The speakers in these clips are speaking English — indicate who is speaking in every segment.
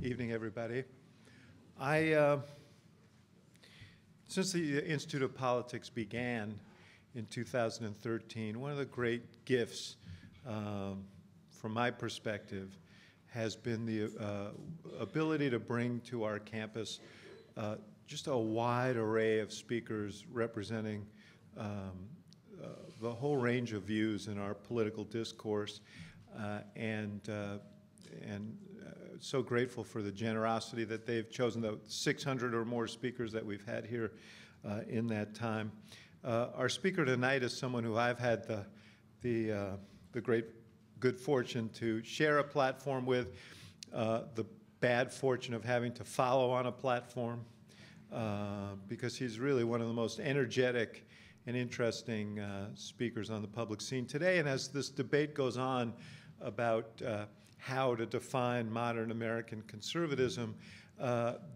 Speaker 1: Evening, everybody. Since the Institute of Politics began in 2013, one of the great gifts, from my perspective, has been the ability to bring to our campus just a wide array of speakers representing the whole range of views in our political discourse, and so grateful for the generosity that they've chosen, the 600 or more speakers that we've had here in that time. Our speaker tonight is someone who I've had the great good fortune to share a platform with, the bad fortune of having to follow on a platform, because he's really one of the most energetic and interesting speakers on the public scene today. And as this debate goes on about how to define modern American conservatism,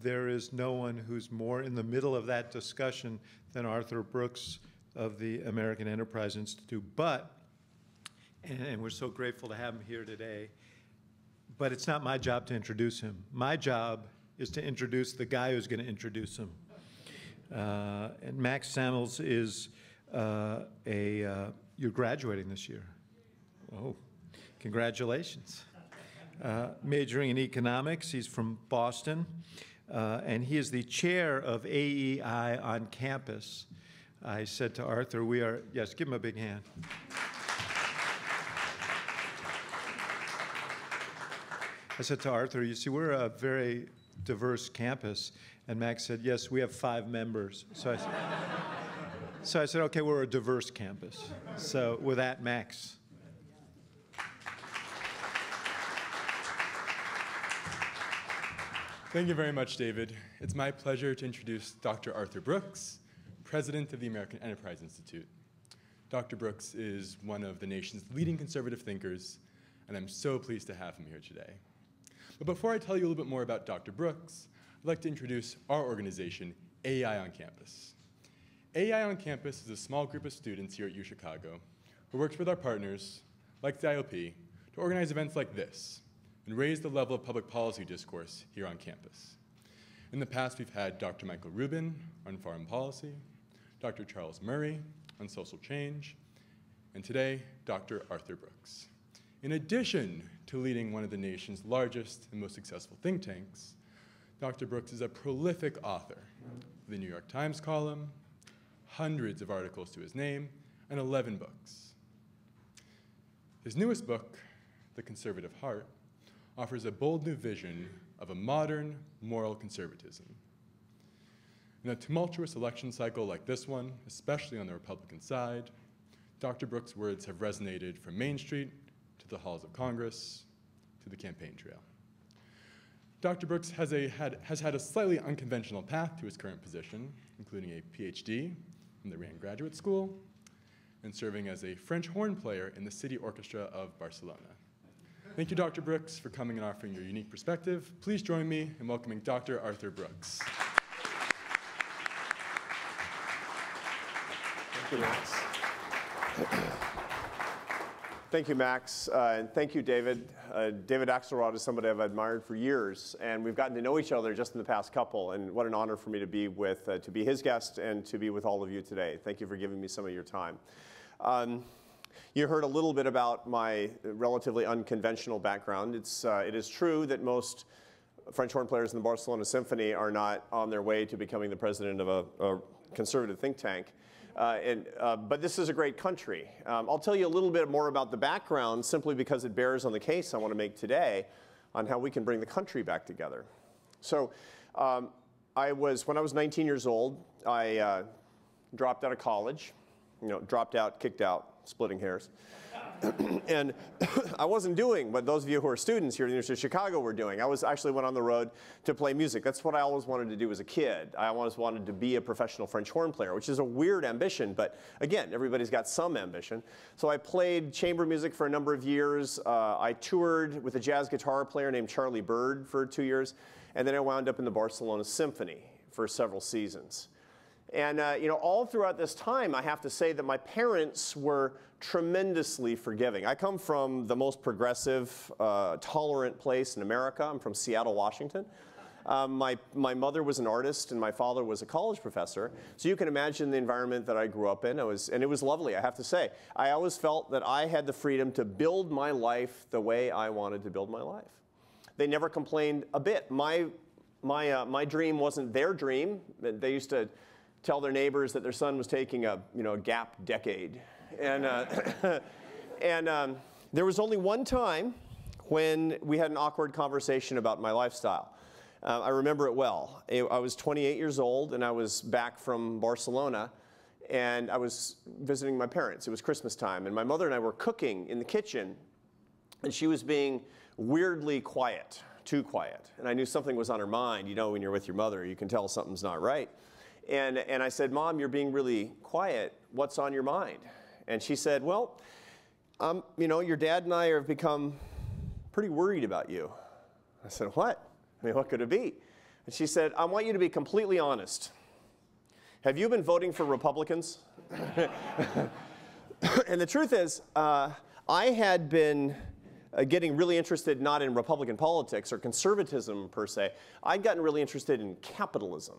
Speaker 1: there is no one who's more in the middle of that discussion than Arthur Brooks of the American Enterprise Institute. And we're so grateful to have him here today, but it's not my job to introduce him. My job is to introduce the guy who's going to introduce him. And Max Samuels is you're graduating this year. Oh, congratulations. Majoring in economics. He's from Boston, and he is the chair of AEI on campus. I said to Arthur, yes, give him a big hand. I said to Arthur, you see, we're a very diverse campus, and Max said, yes, we have 5 members. So I said, okay, we're a diverse campus. So with that, Max.
Speaker 2: Thank you very much, David. It's my pleasure to introduce Dr. Arthur Brooks, president of the American Enterprise Institute. Dr. Brooks is one of the nation's leading conservative thinkers, and I'm so pleased to have him here today. But before I tell you a little bit more about Dr. Brooks, I'd like to introduce our organization, AEI on Campus. AEI on Campus is a small group of students here at UChicago who works with our partners, like the IOP, to organize events like this and raise the level of public policy discourse here on campus. In the past, we've had Dr. Michael Rubin on foreign policy, Dr. Charles Murray on social change, and today, Dr. Arthur Brooks. In addition to leading one of the nation's largest and most successful think tanks, Dr. Brooks is a prolific author of the New York Times column, hundreds of articles to his name, and 11 books. His newest book, The Conservative Heart, offers a bold new vision of a modern moral conservatism. In a tumultuous election cycle like this one, especially on the Republican side, Dr. Brooks' words have resonated from Main Street to the halls of Congress to the campaign trail. Dr. Brooks has had a slightly unconventional path to his current position, including a PhD from the Rand Graduate School and serving as a French horn player in the City Orchestra of Barcelona. Thank you, Dr. Brooks, for coming and offering your unique perspective. Please join me in welcoming Dr. Arthur Brooks.
Speaker 3: Thank you, Max. Thank you, Max, and thank you, David. David Axelrod is somebody I've admired for years, and we've gotten to know each other just in the past couple, and what an honor for me to be with, to be his guest and to be with all of you today. Thank you for giving me some of your time. You heard a little bit about my relatively unconventional background. It is true that most French horn players in the Barcelona Symphony are not on their way to becoming the president of a conservative think tank. But this is a great country. I'll tell you a little bit more about the background simply because it bears on the case I want to make today on how we can bring the country back together. So when I was 19 years old, I dropped out of college, dropped out, kicked out, splitting hairs. And I wasn't doing what those of you who are students here at the University of Chicago were doing. I actually went on the road to play music. That's what I always wanted to do as a kid. I always wanted to be a professional French horn player, which is a weird ambition, but again, everybody's got some ambition. So I played chamber music for a number of years. I toured with a jazz guitar player named Charlie Bird for 2 years, and then I wound up in the Barcelona Symphony for several seasons. And all throughout this time, I have to say that my parents were tremendously forgiving. I come from the most progressive, tolerant place in America. I'm from Seattle, Washington. My mother was an artist and my father was a college professor. So you can imagine the environment that I grew up in. And it was lovely, I have to say. I always felt that I had the freedom to build my life the way I wanted to build my life. They never complained a bit. My dream wasn't their dream. They used to tell their neighbors that their son was taking a gap decade. And, there was only one time when we had an awkward conversation about my lifestyle. I remember it well. I was 28 years old, and I was back from Barcelona, and I was visiting my parents. It was Christmas time, and my mother and I were cooking in the kitchen, and she was being weirdly quiet, too quiet. And I knew something was on her mind. You know, when you're with your mother, you can tell something's not right. And I said, "Mom, you're being really quiet. What's on your mind?" And she said, "Well, your dad and I have become pretty worried about you." I said, "What? I mean, what could it be?" And she said, "I want you to be completely honest. Have you been voting for Republicans?" And the truth is, I had been getting really interested not in Republican politics or conservatism per se. I'd gotten really interested in capitalism.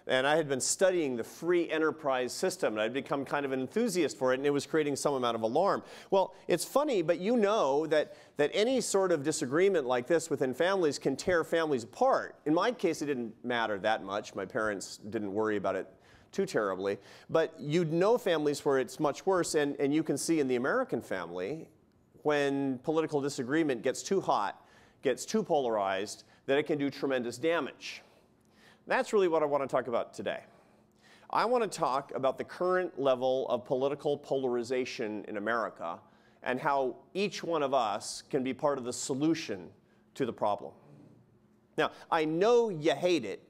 Speaker 3: And I had been studying the free enterprise system, and I'd become kind of an enthusiast for it, and it was creating some amount of alarm. Well, it's funny, but you know that any sort of disagreement like this within families can tear families apart. In my case, it didn't matter that much. My parents didn't worry about it too terribly. But you'd know families where it's much worse, and you can see in the American family, when political disagreement gets too hot, gets too polarized, that it can do tremendous damage. That's really what I want to talk about today. I want to talk about the current level of political polarization in America and how each one of us can be part of the solution to the problem. Now, I know you hate it.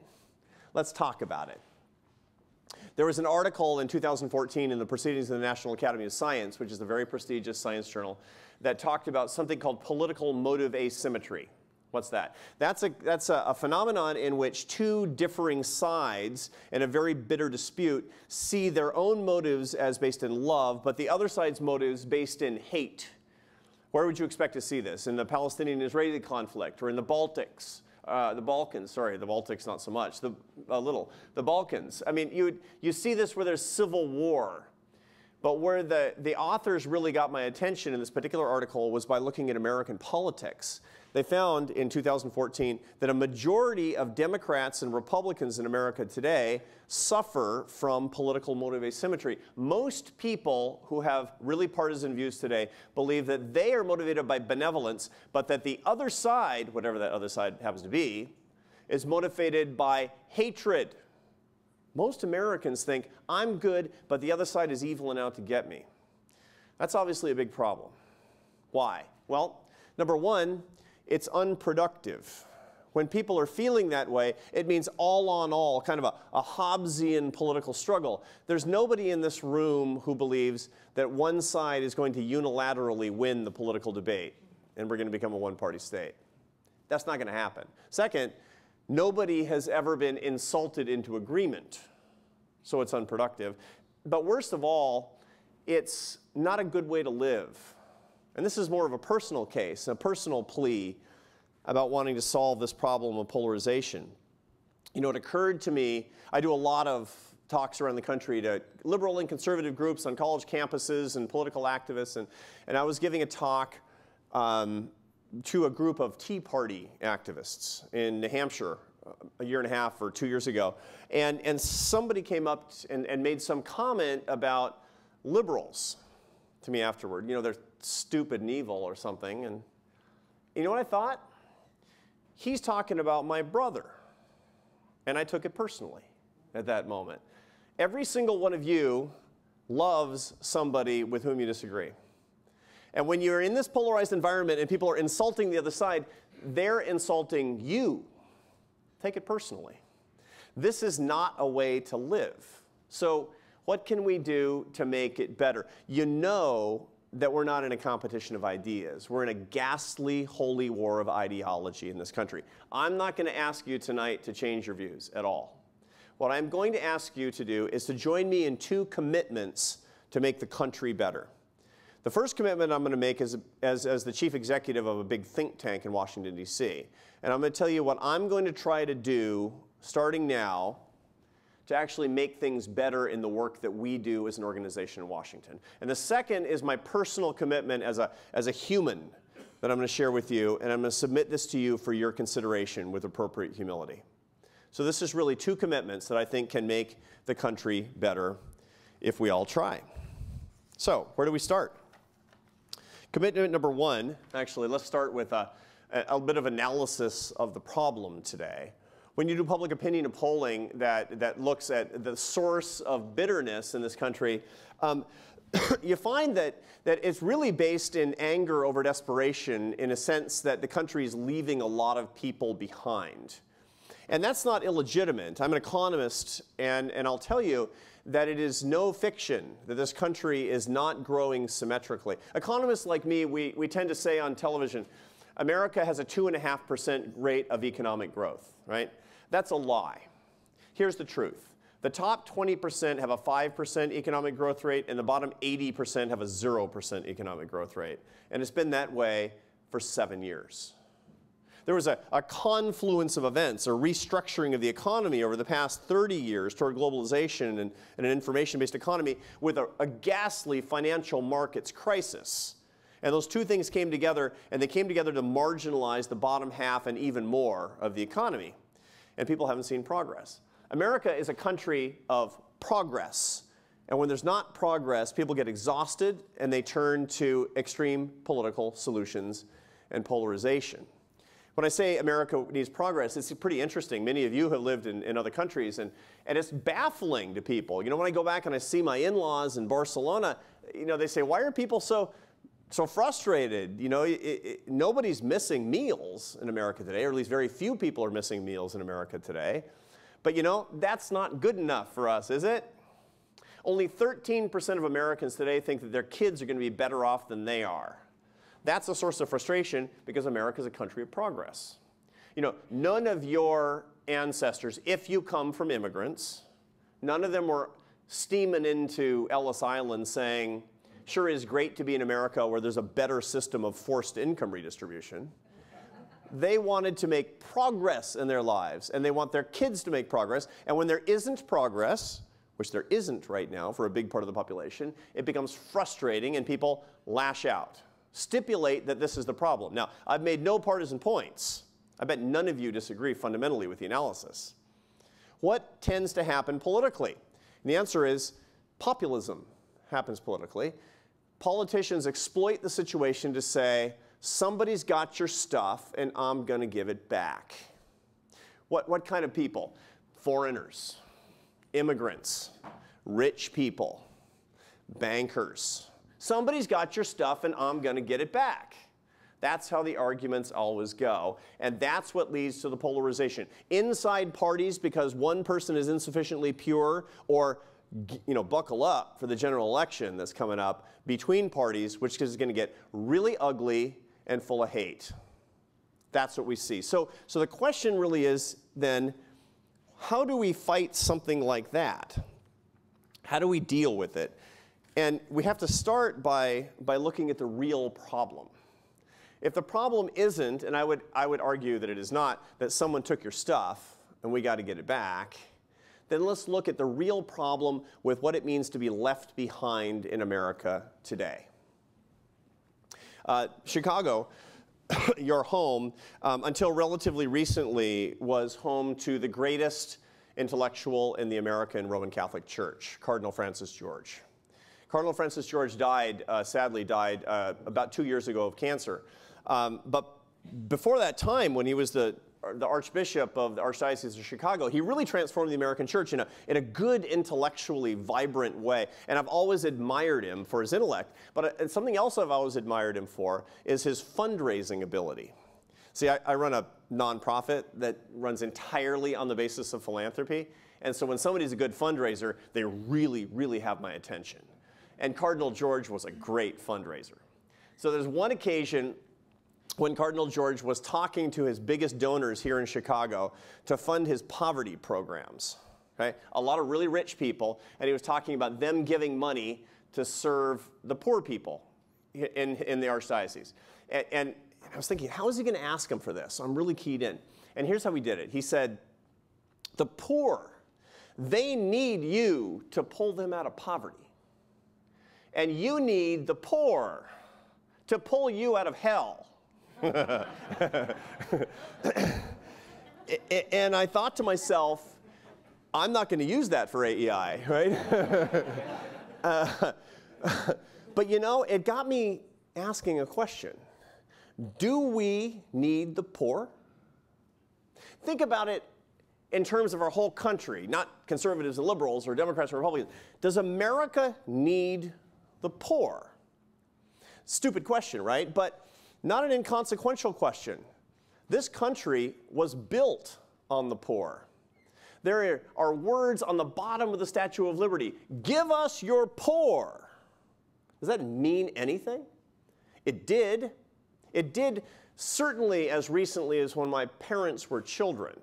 Speaker 3: Let's talk about it. There was an article in 2014 in the Proceedings of the National Academy of Science, which is a very prestigious science journal, that talked about something called political motive asymmetry. What's that? That's a phenomenon in which two differing sides in a very bitter dispute see their own motives as based in love, but the other side's motives based in hate. Where would you expect to see this? In the Palestinian-Israeli conflict, or in the Baltics? The Balkans, sorry, the Baltics not so much, the Balkans. I mean, you see this where there's civil war. But where the authors really got my attention in this particular article was by looking at American politics. They found in 2014 that a majority of Democrats and Republicans in America today suffer from political motive asymmetry. Most people who have really partisan views today believe that they are motivated by benevolence, but that the other side, whatever that other side happens to be, is motivated by hatred. Most Americans think, I'm good, but the other side is evil and out to get me. That's obviously a big problem. Why? Well, number one, it's unproductive. When people are feeling that way, it means all on all, kind of a Hobbesian political struggle. There's nobody in this room who believes that one side is going to unilaterally win the political debate and we're going to become a one-party state. That's not going to happen. Second, nobody has ever been insulted into agreement, so it's unproductive. But worst of all, it's not a good way to live. And this is more of a personal case, a personal plea about wanting to solve this problem of polarization. You know, it occurred to me, I do a lot of talks around the country to liberal and conservative groups on college campuses and political activists, and I was giving a talk to a group of Tea Party activists in New Hampshire a year and a half or 2 years ago. And somebody came up and made some comment about liberals to me afterward. You know, they're stupid and evil or something. And you know what I thought? He's talking about my brother. And I took it personally at that moment. Every single one of you loves somebody with whom you disagree. And when you're in this polarized environment and people are insulting the other side, they're insulting you. Take it personally. This is not a way to live. So what can we do to make it better? You know that we're not in a competition of ideas. We're in a ghastly, holy war of ideology in this country. I'm not going to ask you tonight to change your views at all. what I'm going to ask you to do is to join me in 2 commitments to make the country better. The first commitment I'm going to make is as the chief executive of a big think tank in Washington, D.C. And I'm going to tell you what I'm going to try to do starting now to actually make things better in the work that we do as an organization in Washington. And the second is my personal commitment as a human that I'm going to share with you, and I'm going to submit this to you for your consideration with appropriate humility. So this is really 2 commitments that I think can make the country better if we all try. So where do we start? Commitment number 1, actually, let's start with a bit of analysis of the problem today. When you do public opinion polling that looks at the source of bitterness in this country, you find that it's really based in anger over desperation, in a sense that the country is leaving a lot of people behind. And that's not illegitimate. I'm an economist, and I'll tell you that it is no fiction that this country is not growing symmetrically. Economists like me, we tend to say on television, America has a 2.5% rate of economic growth, right? That's a lie. Here's the truth. The top 20% have a 5% economic growth rate, and the bottom 80% have a 0% economic growth rate. And it's been that way for 7 years. There was a confluence of events, a restructuring of the economy over the past 30 years toward globalization and an information-based economy with a ghastly financial markets crisis. And those 2 things came together, and they came together to marginalize the bottom half and even more of the economy. And people haven't seen progress. America is a country of progress. And when there's not progress, people get exhausted, and they turn to extreme political solutions and polarization. When I say America needs progress, it's pretty interesting. Many of you have lived in other countries, and it's baffling to people. You know, when I go back and I see my in-laws in Barcelona, you know, they say, why are people so frustrated? You know, nobody's missing meals in America today, or at least very few people are missing meals in America today. But you know, that's not good enough for us, is it? Only 13% of Americans today think that their kids are going to be better off than they are. That's a source of frustration because America is a country of progress. You know, none of your ancestors, if you come from immigrants, none of them were steaming into Ellis Island saying, sure is great to be in America where there's a better system of forced income redistribution. They wanted to make progress in their lives, and they want their kids to make progress. And when there isn't progress, which there isn't right now for a big part of the population, it becomes frustrating and people lash out. Stipulate that this is the problem. Now, I've made no partisan points. I bet none of you disagree fundamentally with the analysis. What tends to happen politically? And the answer is populism happens politically. Politicians exploit the situation to say, somebody's got your stuff and I'm going to give it back. What kind of people? Foreigners, immigrants, rich people, bankers. Somebody's got your stuff and I'm going to get it back. That's how the arguments always go. And that's what leads to the polarization. Inside parties, because one person is insufficiently pure, or buckle up for the general election that's coming up, between parties, which is going to get really ugly and full of hate. That's what we see. So the question really is then, how do we fight something like that? How do we deal with it? And we have to start by looking at the real problem. If the problem isn't, and I would argue that it is not, that someone took your stuff and we got to get it back, then let's look at the real problem with what it means to be left behind in America today. Chicago, your home, until relatively recently, was home to the greatest intellectual in the American Roman Catholic Church, Cardinal Francis George. Cardinal Francis George sadly died about 2 years ago of cancer. But before that time, when he was the Archbishop of the Archdiocese of Chicago, he really transformed the American church in a good, intellectually vibrant way. And I've always admired him for his intellect. But something else I've always admired him for is his fundraising ability. See, I run a nonprofit that runs entirely on the basis of philanthropy. And so when somebody's a good fundraiser, they really, really have my attention. And Cardinal George was a great fundraiser. So there's one occasion when Cardinal George was talking to his biggest donors here in Chicago to fund his poverty programs. right? A lot of really rich people, and he was talking about them giving money to serve the poor people in the archdiocese. And I was thinking, how is he going to ask them for this? I'm really keyed in. And here's how he did it. He said, the poor, they need you to pull them out of poverty. And you need the poor to pull you out of hell. And I thought to myself, I'm not going to use that for AEI, right? But you know, it got me asking a question. Do we need the poor? Think about it in terms of our whole country, not conservatives and liberals or Democrats or Republicans. Does America need the poor? Stupid question, right? But not an inconsequential question. This country was built on the poor. There are words on the bottom of the Statue of Liberty. Give us your poor. Does that mean anything? It did. It did certainly as recently as when my parents were children,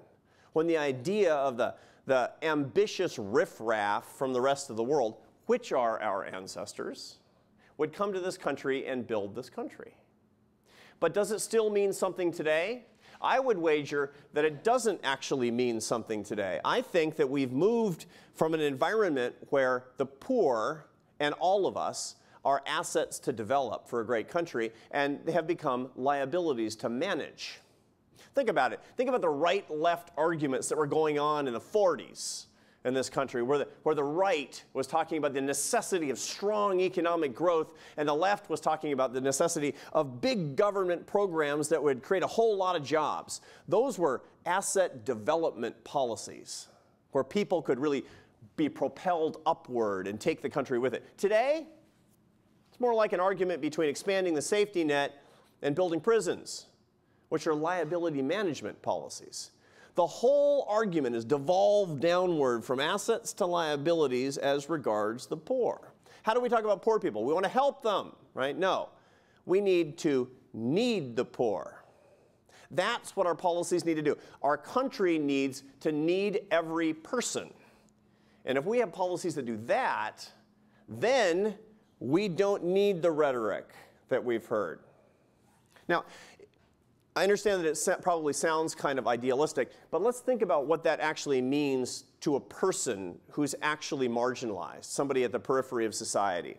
Speaker 3: when the idea of the ambitious riffraff from the rest of the world, which are our ancestors, would come to this country and build this country. But does it still mean something today? I would wager that it doesn't actually mean something today. I think that we've moved from an environment where the poor and all of us are assets to develop for a great country, and they have become liabilities to manage. Think about it. Think about the right-left arguments that were going on in the 40s in this country, where the right was talking about the necessity of strong economic growth, and the left was talking about the necessity of big government programs that would create a whole lot of jobs. Those were asset development policies, where people could really be propelled upward and take the country with it. Today, it's more like an argument between expanding the safety net and building prisons, which are liability management policies. The whole argument is devolved downward from assets to liabilities as regards the poor. How do we talk about poor people? We want to help them, right? No. We need to need the poor. That's what our policies need to do. Our country needs to need every person. And if we have policies that do that, then we don't need the rhetoric that we've heard. Now, I understand that it probably sounds kind of idealistic, but let's think about what that actually means to a person who's actually marginalized, somebody at the periphery of society.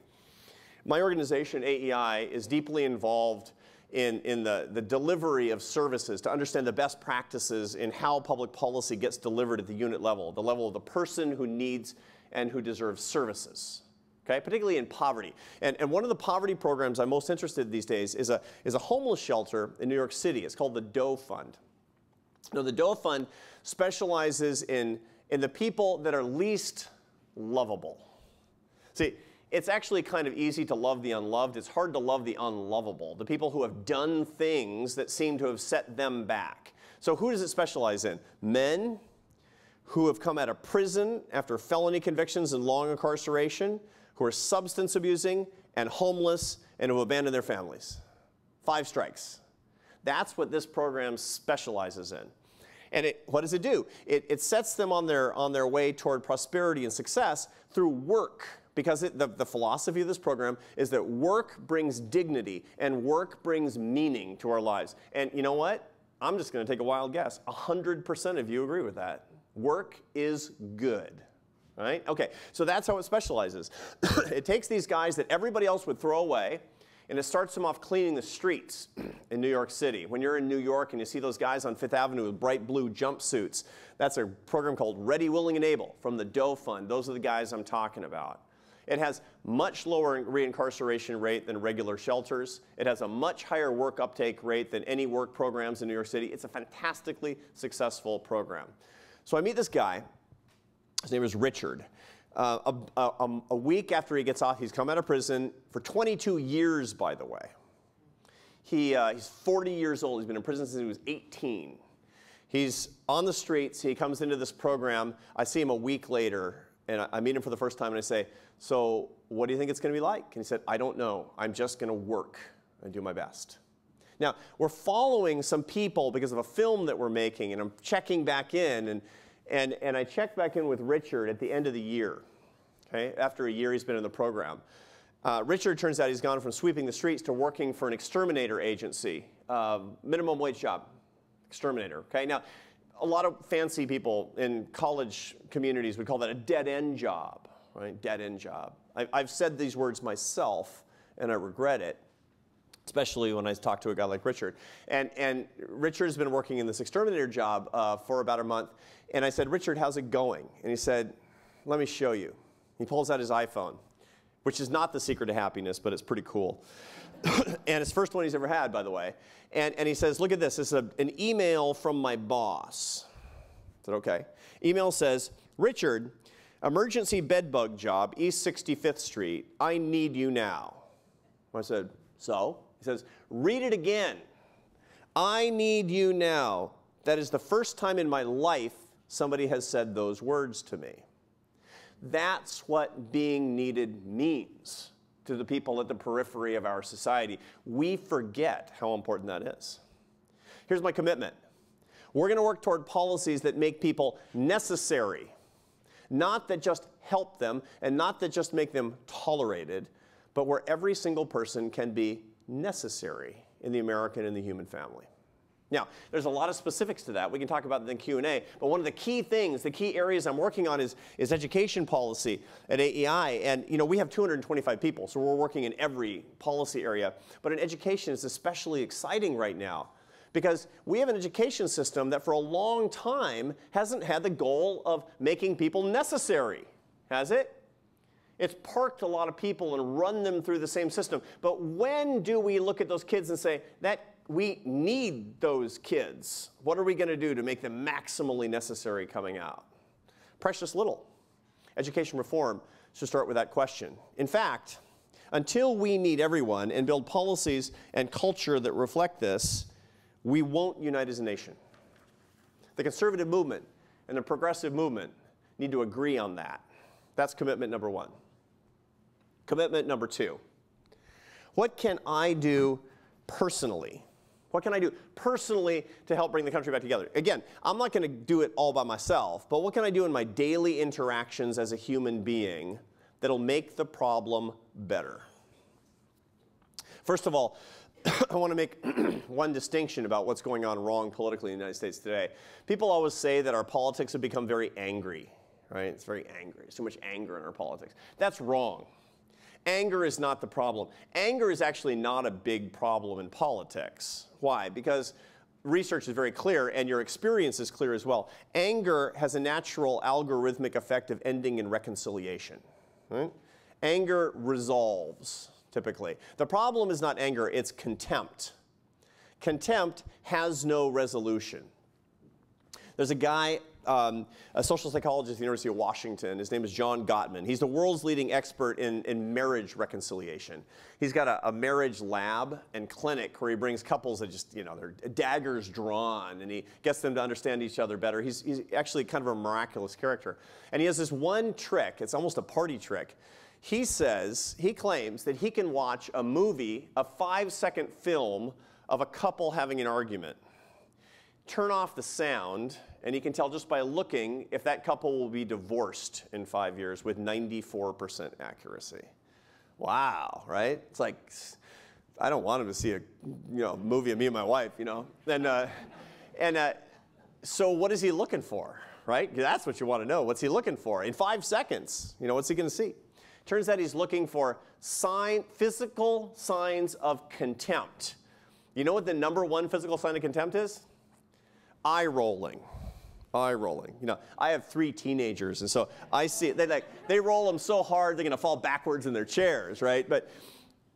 Speaker 3: My organization, AEI, is deeply involved in the delivery of services to understand the best practices in how public policy gets delivered at the unit level, the level of the person who needs and who deserves services. Okay, particularly in poverty. And one of the poverty programs I'm most interested in these days is a homeless shelter in New York City. It's called the Doe Fund. Now, the Doe Fund specializes in the people that are least lovable. See, it's actually kind of easy to love the unloved. It's hard to love the unlovable, the people who have done things that seem to have set them back. So who does it specialize in? Men who have come out of prison after felony convictions and long incarceration, who are substance abusing and homeless and who abandon their families. 5 strikes. That's what this program specializes in. And what does it do? It sets them on their way toward prosperity and success through work, because the philosophy of this program is that work brings dignity and work brings meaning to our lives. And you know what? I'm just going to take a wild guess. 100% of you agree with that. Work is good. Right? Okay, so that's how it specializes. It takes these guys that everybody else would throw away, and it starts them off cleaning the streets in New York City. When you're in New York and you see those guys on Fifth Avenue with bright blue jumpsuits, that's a program called Ready, Willing, and Able from the Doe Fund. Those are the guys I'm talking about. It has much lower reincarceration rate than regular shelters. It has a much higher work uptake rate than any work programs in New York City. It's a fantastically successful program. So I meet this guy. His name is Richard. A week after he gets off, he's come out of prison for 22 years, by the way. He's 40 years old. He's been in prison since he was 18. He's on the streets. He comes into this program. I see him a week later, and I meet him for the first time, and I say, so what do you think it's going to be like? And he said, I don't know. I'm just going to work and do my best. Now, we're following some people because of a film that we're making, and I'm checking back in, And I checked back in with Richard at the end of the year. Okay? After a year he's been in the program. Richard, turns out he's gone from sweeping the streets to working for an exterminator agency, minimum wage job, exterminator. Okay? Now, a lot of fancy people in college communities would call that a dead-end job, right? Dead-end job. I've said these words myself, and I regret it, especially when I talk to a guy like Richard. And Richard's been working in this exterminator job for about a month. And I said, Richard, how's it going? And he said, let me show you. He pulls out his iPhone, which is not the secret to happiness, but it's pretty cool. And it's the first one he's ever had, by the way. And he says, look at this. This is an email from my boss. I said, okay. Email says, Richard, emergency bedbug job, East 65th Street. I need you now. I said, so? He says, read it again. I need you now. That is the first time in my life somebody has said those words to me. That's what being needed means to the people at the periphery of our society. We forget how important that is. Here's my commitment. We're going to work toward policies that make people necessary, not that just help them and not that just make them tolerated, but where every single person can be necessary in the American and the human family. Now, there's a lot of specifics to that. We can talk about it in Q&A, but one of the key things, the key areas I'm working on is education policy at AEI. And we have 225 people, so we're working in every policy area. But in education, it's especially exciting right now because we have an education system that for a long time hasn't had the goal of making people necessary, has it? It's parked a lot of people and run them through the same system. But when do we look at those kids and say, that we need those kids? What are we going to do to make them maximally necessary coming out? Precious little. Education reform should start with that question. In fact, until we need everyone and build policies and culture that reflect this, we won't unite as a nation. The conservative movement and the progressive movement need to agree on that. That's commitment number one. Commitment number two. What can I do personally? What can I do personally to help bring the country back together? Again, I'm not going to do it all by myself, but what can I do in my daily interactions as a human being that'll make the problem better? First of all, I want to make one distinction about what's going on wrong politically in the United States today. People always say that our politics have become very angry, right? It's very angry. There's so much anger in our politics. That's wrong. Anger is not the problem. Anger is actually not a big problem in politics. Why? Because research is very clear, and your experience is clear as well. Anger has a natural algorithmic effect of ending in reconciliation. Right? Anger resolves, typically. The problem is not anger, it's contempt. Contempt has no resolution. There's a guy, a social psychologist at the University of Washington. His name is John Gottman. He's the world's leading expert in marriage reconciliation. He's got a marriage lab and clinic where he brings couples that just, their daggers drawn, and he gets them to understand each other better. He's actually kind of a miraculous character. And he has this one trick. It's almost a party trick. He claims that he can watch a movie, a 5-second film of a couple having an argument, turn off the sound, and you can tell just by looking if that couple will be divorced in 5 years with 94% accuracy. Wow, right? It's like, I don't want him to see a movie of me and my wife, So what is he looking for, right? That's what you want to know. What's he looking for? In 5 seconds, what's he going to see? Turns out he's looking for physical signs of contempt. You know what the number one physical sign of contempt is? Eye rolling. Eye rolling. I have 3 teenagers, and so I see it. They roll them so hard they're going to fall backwards in their chairs, right? But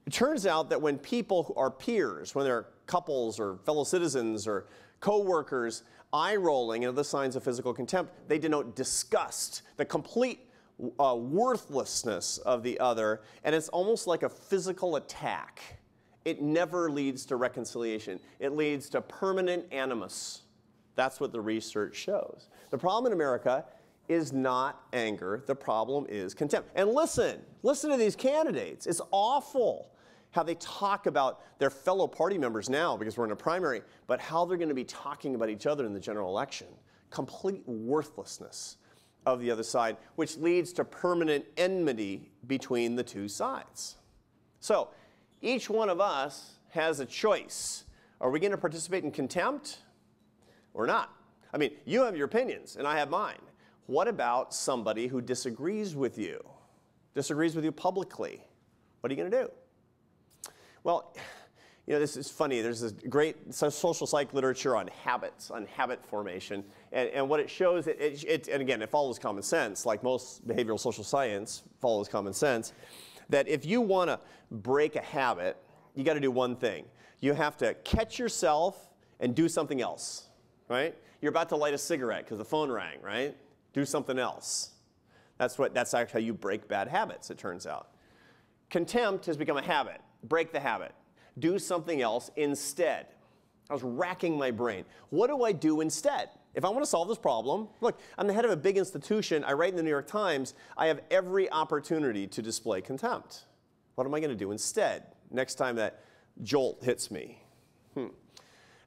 Speaker 3: it turns out that when people who are peers, when they're couples or fellow citizens or co-workers, eye rolling and other signs of physical contempt, they denote disgust, the complete worthlessness of the other, and it's almost like a physical attack. It never leads to reconciliation. It leads to permanent animus. That's what the research shows. The problem in America is not anger. The problem is contempt. And listen to these candidates. It's awful how they talk about their fellow party members now because we're in a primary, but how they're going to be talking about each other in the general election. complete worthlessness of the other side, which leads to permanent enmity between the two sides. So each one of us has a choice. Are we going to participate in contempt or not? I mean, you have your opinions, and I have mine. What about somebody who disagrees with you publicly? What are you going to do? Well, you know, this is funny. There's this great social psych literature on habits, on habit formation. And what it shows, and again, it follows common sense, like most behavioral social science follows common sense, that if you want to break a habit, you got to do one thing. You have to catch yourself and do something else, right? You're about to light a cigarette because the phone rang, right? Do something else. That's actually how you break bad habits, it turns out. Contempt has become a habit. Break the habit. Do something else instead. I was racking my brain. What do I do instead? If I want to solve this problem, look, I'm the head of a big institution. I write in the New York Times. I have every opportunity to display contempt. What am I going to do instead next time that jolt hits me? And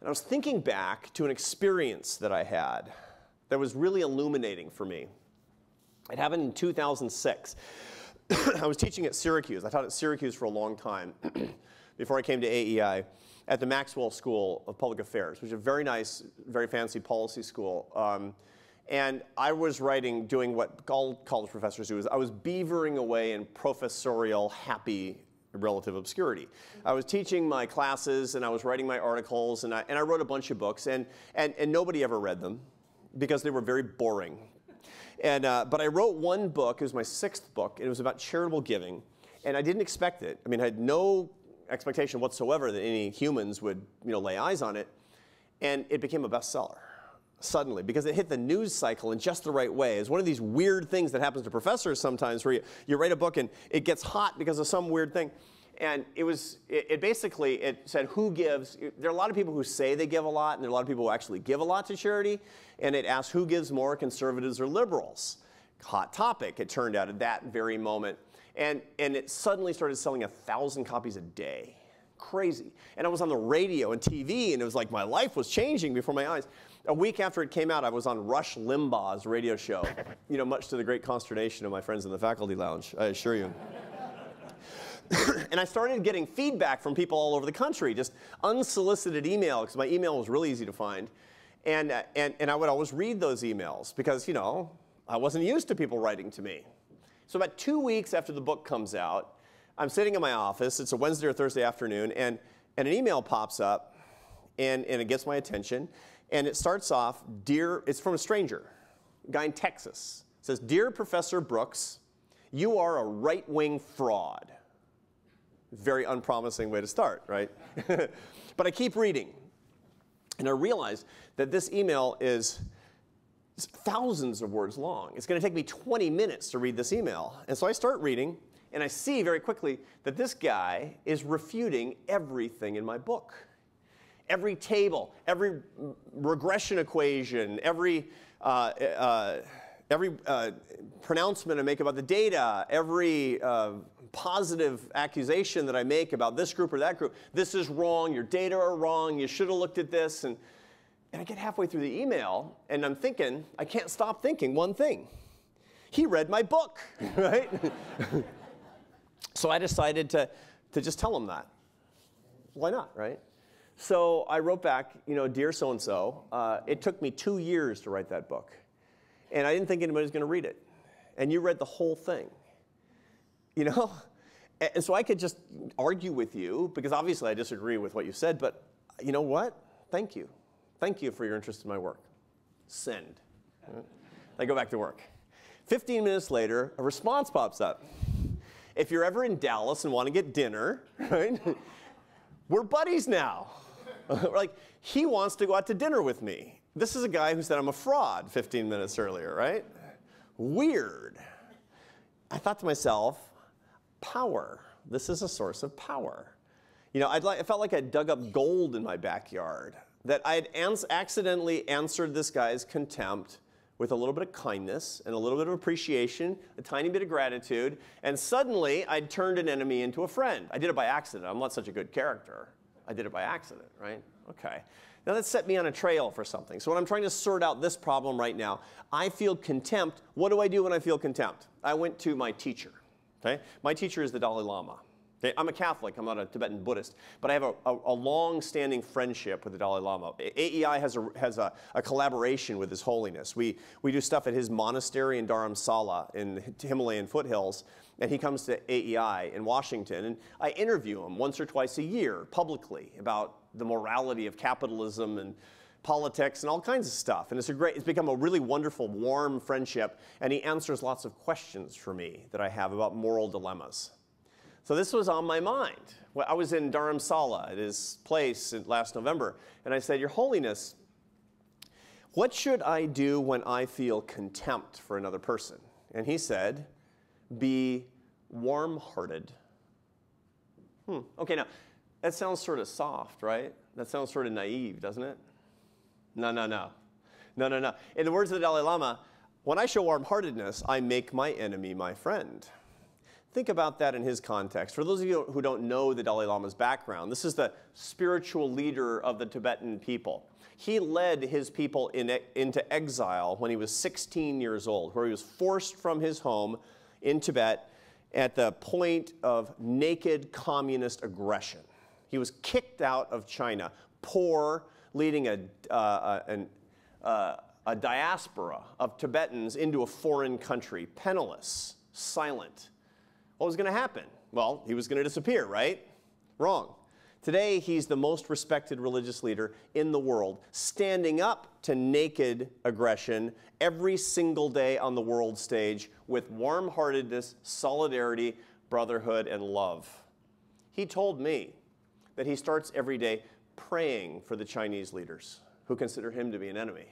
Speaker 3: I was thinking back to an experience that I had that was really illuminating for me. It happened in 2006. I was teaching at Syracuse. I taught at Syracuse for a long time before I came to AEI at the Maxwell School of Public Affairs, which is a very nice, very fancy policy school. And I was doing what all college professors do, is I was beavering away in professorial, happy, relative obscurity. I was teaching my classes, and I was writing my articles, and I wrote a bunch of books, and nobody ever read them because they were very boring. But I wrote one book. It was my 6th book. And it was about charitable giving. And I didn't expect it. I mean, I had no expectation whatsoever that any humans would, lay eyes on it. And it became a bestseller suddenly because it hit the news cycle in just the right way. It's one of these weird things that happens to professors sometimes where you write a book and it gets hot because of some weird thing. And it basically said who gives. There are a lot of people who say they give a lot, and there are a lot of people who actually give a lot to charity. And it asked who gives more, conservatives or liberals. Hot topic, it turned out, at that very moment. And it suddenly started selling 1,000 copies a day. Crazy. And I was on the radio and TV, and it was like my life was changing before my eyes. A week after it came out, I was on Rush Limbaugh's radio show, much to the great consternation of my friends in the faculty lounge, I assure you. And I started getting feedback from people all over the country, just unsolicited email, because my email was really easy to find. And I would always read those emails because, I wasn't used to people writing to me. So about 2 weeks after the book comes out, I'm sitting in my office. It's a Wednesday or Thursday afternoon, and an email pops up, and it gets my attention. And it starts off, it's from a stranger, a guy in Texas. It says, "Dear Professor Brooks, you are a right-wing fraud." Very unpromising way to start, right? But I keep reading. And I realize that this email is thousands of words long. It's going to take me 20 minutes to read this email. And so I start reading, and I see very quickly that this guy is refuting everything in my book. Every table, every regression equation, every pronouncement I make about the data, every positive accusation that I make about this group or that group. This is wrong, your data are wrong, you should have looked at this. And I get halfway through the email, and I'm thinking, I can't stop thinking one thing. He read my book, right? So I decided to just tell him that. Why not, right? So I wrote back, "Dear so-and-so, it took me 2 years to write that book. And I didn't think anybody was going to read it. And you read the whole thing. And so I could just argue with you, because obviously I disagree with what you said, but you know what? Thank you. Thank you for your interest in my work." Send. I go back to work. 15 minutes later, a response pops up. "If you're ever in Dallas and want to get dinner, right, we're buddies now." Like, he wants to go out to dinner with me. This is a guy who said I'm a fraud 15 minutes earlier, right? Weird. I thought to myself, power. This is a source of power. I felt like I dug up gold in my backyard, that I had accidentally answered this guy's contempt with a little bit of kindness and a little bit of appreciation, a tiny bit of gratitude, and suddenly I'd turned an enemy into a friend. I did it by accident. I'm not such a good character. I did it by accident, right? Okay. Now that set me on a trail for something. So when I'm trying to sort out this problem right now, I feel contempt. What do I do when I feel contempt? I went to my teacher. Okay? My teacher is the Dalai Lama. Okay? I'm a Catholic. I'm not a Tibetan Buddhist. But I have a long-standing friendship with the Dalai Lama. AEI has a collaboration with His Holiness. We do stuff at his monastery in Dharamsala in the Himalayan foothills. And he comes to AEI in Washington. And I interview him once or twice a year publicly about the morality of capitalism and politics and all kinds of stuff. And it's become a really wonderful, warm friendship. And he answers lots of questions for me that I have about moral dilemmas. So this was on my mind. Well, I was in Dharamsala at his place last November. And I said, Your Holiness, what should I do when I feel contempt for another person? And he said, be warm-hearted. Okay, now, that sounds sort of soft, right? That sounds sort of naive, doesn't it? No. In the words of the Dalai Lama, when I show warm-heartedness, I make my enemy my friend. Think about that in his context. For those of you who don't know the Dalai Lama's background, this is the spiritual leader of the Tibetan people. He led his people into exile when he was 16 years old, where he was forced from his home in Tibet at the point of naked communist aggression. He was kicked out of China, poor, leading a diaspora of Tibetans into a foreign country, penniless, silent. What was going to happen? Well, he was going to disappear, right? Wrong. Today, he's the most respected religious leader in the world, standing up to naked aggression every single day on the world stage with warm-heartedness, solidarity, brotherhood, and love. He told me that he starts every day praying for the Chinese leaders who consider him to be an enemy.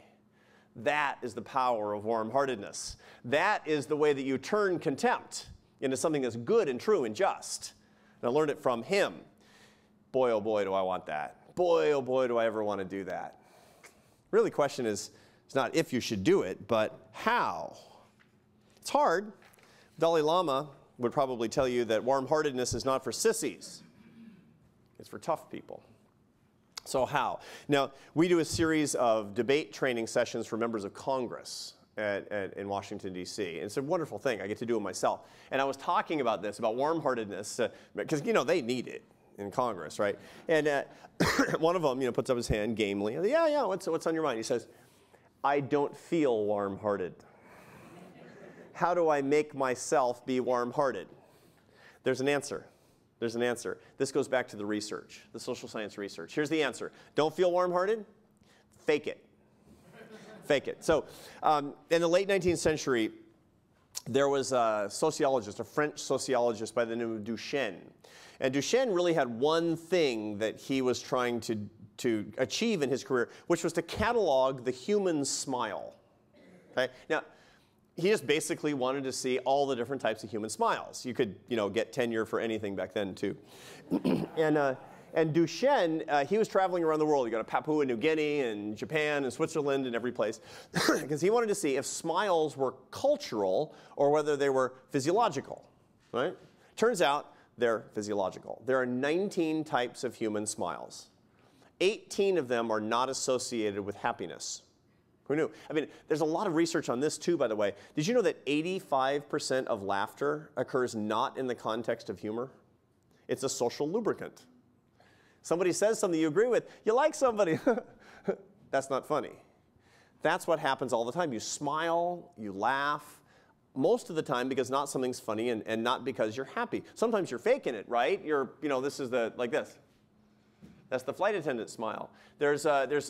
Speaker 3: That is the power of warm-heartedness. That is the way that you turn contempt into something that's good and true and just. And I learned it from him. Boy, oh boy, do I want that. Boy, oh boy, do I ever want to do that. Really, the question is, it's not if you should do it, but how. It's hard. Dalai Lama would probably tell you that warm-heartedness is not for sissies. It's for tough people. So how? Now, we do a series of debate training sessions for members of Congress in Washington, D.C. And it's a wonderful thing. I get to do it myself. And I was talking about this, about warm-heartedness, because, they need it in Congress, right? And one of them, puts up his hand gamely. I say, yeah, what's on your mind? He says, I don't feel warm-hearted. How do I make myself be warm-hearted? There's an answer. There's an answer. This goes back to the research, the social science research. Here's the answer. Don't feel warm-hearted? Fake it. Fake it. So in the late 19th century, there was a sociologist, a French sociologist by the name of Duchenne. And Duchenne really had one thing that he was trying to achieve in his career, which was to catalog the human smile. Okay? Now, he just basically wanted to see all the different types of human smiles. You could, get tenure for anything back then, too. And Duchenne, he was traveling around the world. He got to Papua New Guinea and Japan and Switzerland and every place because he wanted to see if smiles were cultural or whether they were physiological, right? Turns out they're physiological. There are 19 types of human smiles. 18 of them are not associated with happiness. Who knew? I mean, there's a lot of research on this too, by the way. Did you know that 85% of laughter occurs not in the context of humor? It's a social lubricant. Somebody says something you agree with, you like somebody. That's not funny. That's what happens all the time. You smile, you laugh, most of the time because not something's funny and not because you're happy. Sometimes you're faking it, right? This is like this. That's the flight attendant smile. There's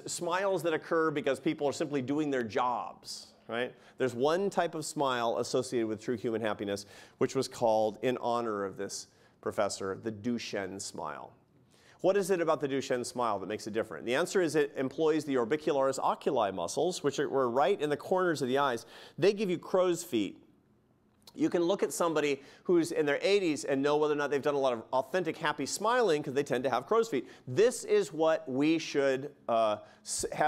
Speaker 3: smiles that occur because people are simply doing their jobs, right? There's one type of smile associated with true human happiness, which was called, in honor of this professor, the Duchenne smile. What is it about the Duchenne smile that makes it different? The answer is it employs the orbicularis oculi muscles, which were right in the corners of the eyes. They give you crow's feet. You can look at somebody who's in their 80s and know whether or not they've done a lot of authentic, happy smiling because they tend to have crow's feet. This is what we should have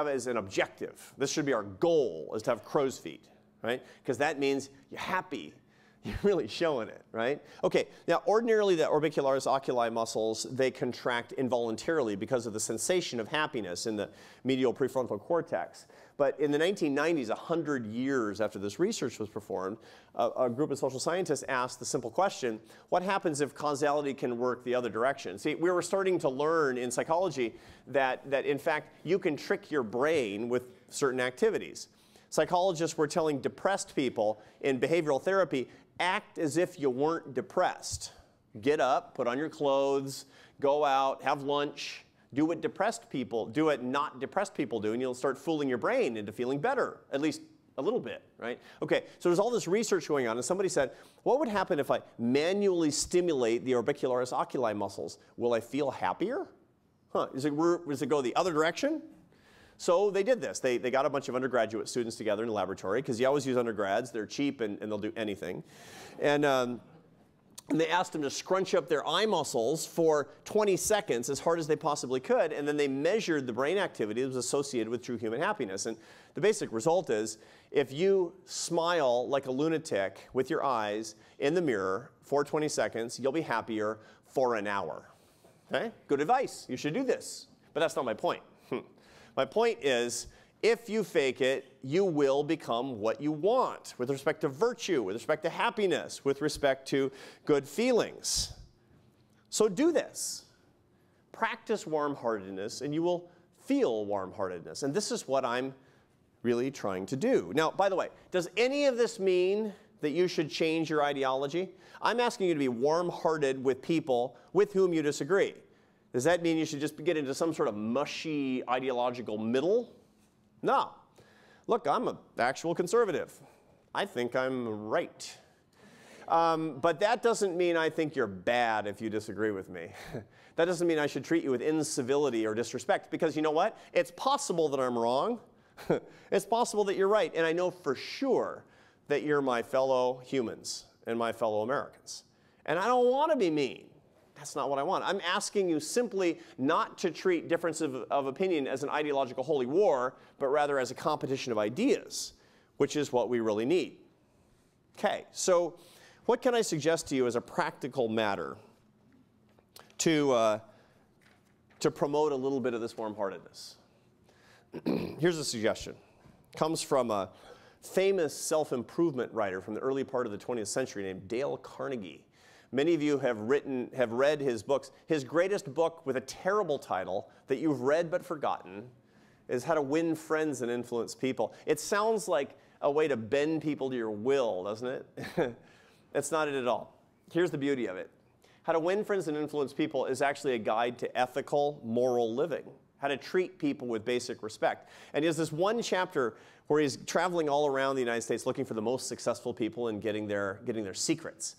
Speaker 3: as an objective. This should be our goal, is to have crow's feet, right? Because that means you're happy. You're really showing it, right? Okay, now ordinarily the orbicularis oculi muscles, they contract involuntarily because of the sensation of happiness in the medial prefrontal cortex. But in the 1990s, 100 years after this research was performed, a group of social scientists asked the simple question, what happens if causality can work the other direction? See, we were starting to learn in psychology that in fact, you can trick your brain with certain activities. Psychologists were telling depressed people in behavioral therapy, act as if you weren't depressed. Get up, put on your clothes, go out, have lunch, do what depressed people, do what not depressed people do, and you'll start fooling your brain into feeling better, at least a little bit, right? Okay, so there's all this research going on, and somebody said, what would happen if I manually stimulate the orbicularis oculi muscles? Will I feel happier? Does it go the other direction? So they did this. They got a bunch of undergraduate students together in the laboratory, because you always use undergrads. They're cheap and they'll do anything. And they asked them to scrunch up their eye muscles for 20 seconds as hard as they possibly could, and then they measured the brain activity that was associated with true human happiness. And the basic result is, if you smile like a lunatic with your eyes in the mirror for 20 seconds, you'll be happier for an hour. Okay? Good advice. You should do this. But that's not my point. My point is, if you fake it, you will become what you want with respect to virtue, with respect to happiness, with respect to good feelings. So do this. Practice warm-heartedness, and you will feel warm-heartedness. And this is what I'm really trying to do. Now, by the way, does any of this mean that you should change your ideology? I'm asking you to be warm-hearted with people with whom you disagree. Does that mean you should just get into some sort of mushy ideological middle? No. Look, I'm an actual conservative. I think I'm right. But that doesn't mean I think you're bad if you disagree with me. That doesn't mean I should treat you with incivility or disrespect, because you know what? It's possible that I'm wrong. It's possible that you're right. And I know for sure that you're my fellow humans and my fellow Americans. And I don't want to be mean. That's not what I want. I'm asking you simply not to treat difference of opinion as an ideological holy war, but rather as a competition of ideas, which is what we really need. Okay, so what can I suggest to you as a practical matter to promote a little bit of this warm-heartedness? Here's a suggestion. It comes from a famous self-improvement writer from the early part of the 20th century named Dale Carnegie. Many of you have read his books. His greatest book with a terrible title that you've read but forgotten is How to Win Friends and Influence People. It sounds like a way to bend people to your will, doesn't it? It's not it at all. Here's the beauty of it. How to Win Friends and Influence People is actually a guide to ethical, moral living. How to treat people with basic respect. And he has this one chapter where he's traveling all around the United States looking for the most successful people and getting their secrets.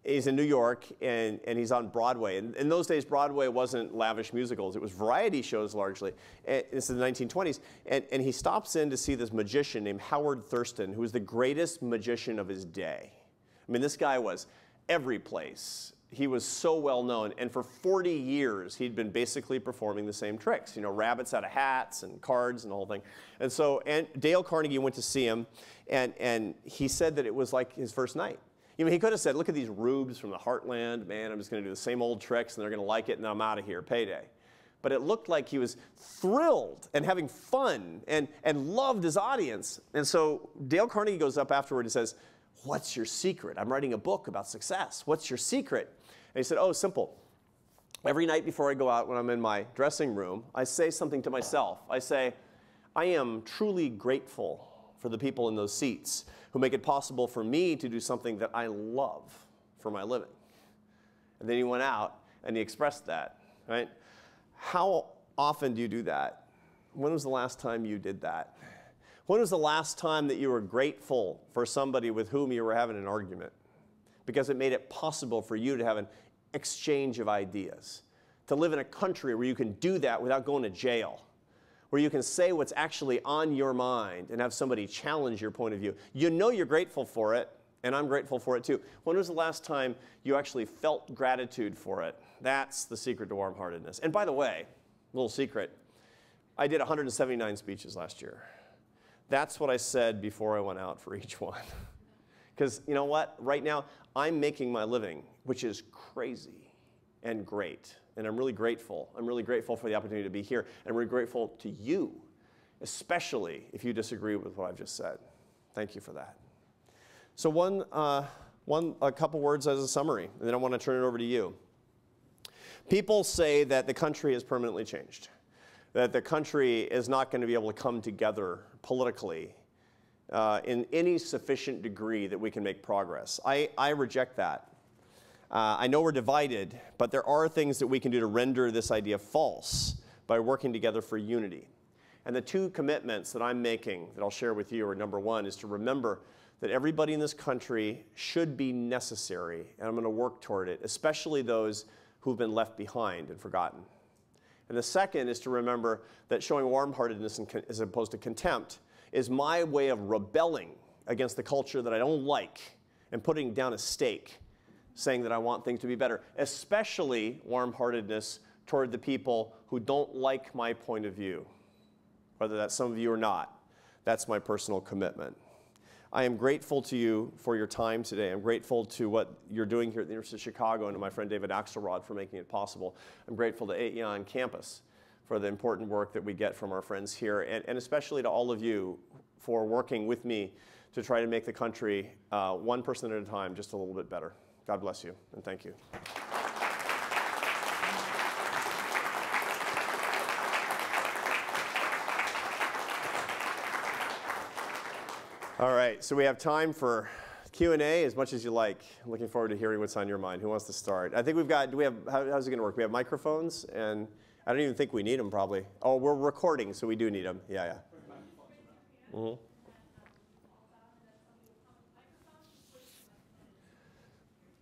Speaker 3: He's in New York, and he's on Broadway. And in those days, Broadway wasn't lavish musicals. It was variety shows largely. And it's in the 1920s. And he stops in to see this magician named Howard Thurston, who was the greatest magician of his day. I mean, this guy was every place. He was so well known. And for 40 years, he'd been basically performing the same tricks. You know, rabbits out of hats and cards and the whole thing. And so Dale Carnegie went to see him, and he said that it was like his first night. You know, he could have said, look at these rubes from the heartland. Man, I'm just going to do the same old tricks, and they're going to like it, and then I'm out of here, payday. But it looked like he was thrilled and having fun and loved his audience. And so Dale Carnegie goes up afterward and says, what's your secret? I'm writing a book about success. What's your secret? And he said, oh, simple. Every night before I go out, when I'm in my dressing room, I say something to myself. I say, I am truly grateful for the people in those seats who make it possible for me to do something that I love for my living. And then he went out and he expressed that, right? How often do you do that? When was the last time you did that? When was the last time that you were grateful for somebody with whom you were having an argument? Because it made it possible for you to have an exchange of ideas, to live in a country where you can do that without going to jail, where you can say what's actually on your mind and have somebody challenge your point of view. You know you're grateful for it, and I'm grateful for it too. When was the last time you actually felt gratitude for it? That's the secret to warm-heartedness. And by the way, little secret, I did 179 speeches last year. That's what I said before I went out for each one. Because you know what? Right now, I'm making my living, which is crazy and great. And I'm really grateful. I'm really grateful for the opportunity to be here. And I'm really grateful to you, especially if you disagree with what I've just said. Thank you for that. So a couple words as a summary, and then I want to turn it over to you. People say that the country has permanently changed, that the country is not going to be able to come together politically in any sufficient degree that we can make progress. I reject that. I know we're divided, but there are things that we can do to render this idea false by working together for unity. And the two commitments that I'm making that I'll share with you are, number one, is to remember that everybody in this country should be necessary, and I'm going to work toward it, especially those who've been left behind and forgotten. And the second is to remember that showing warm-heartedness as opposed to contempt is my way of rebelling against the culture that I don't like and putting down a stake, saying that I want things to be better, especially warm-heartedness toward the people who don't like my point of view, whether that's some of you or not. That's my personal commitment. I am grateful to you for your time today. I'm grateful to what you're doing here at the University of Chicago and to my friend David Axelrod for making it possible. I'm grateful to AEI on campus for the important work that we get from our friends here, and especially to all of you for working with me to try to make the country one person at a time just a little bit better. God bless you, and thank you. All right, so we have time for Q&A as much as you like. I'm looking forward to hearing what's on your mind. Who wants to start? I think we've got, how's it going to work? We have microphones, and I don't even think we need them probably. Oh, we're recording, so we do need them. Yeah. Mm-hmm.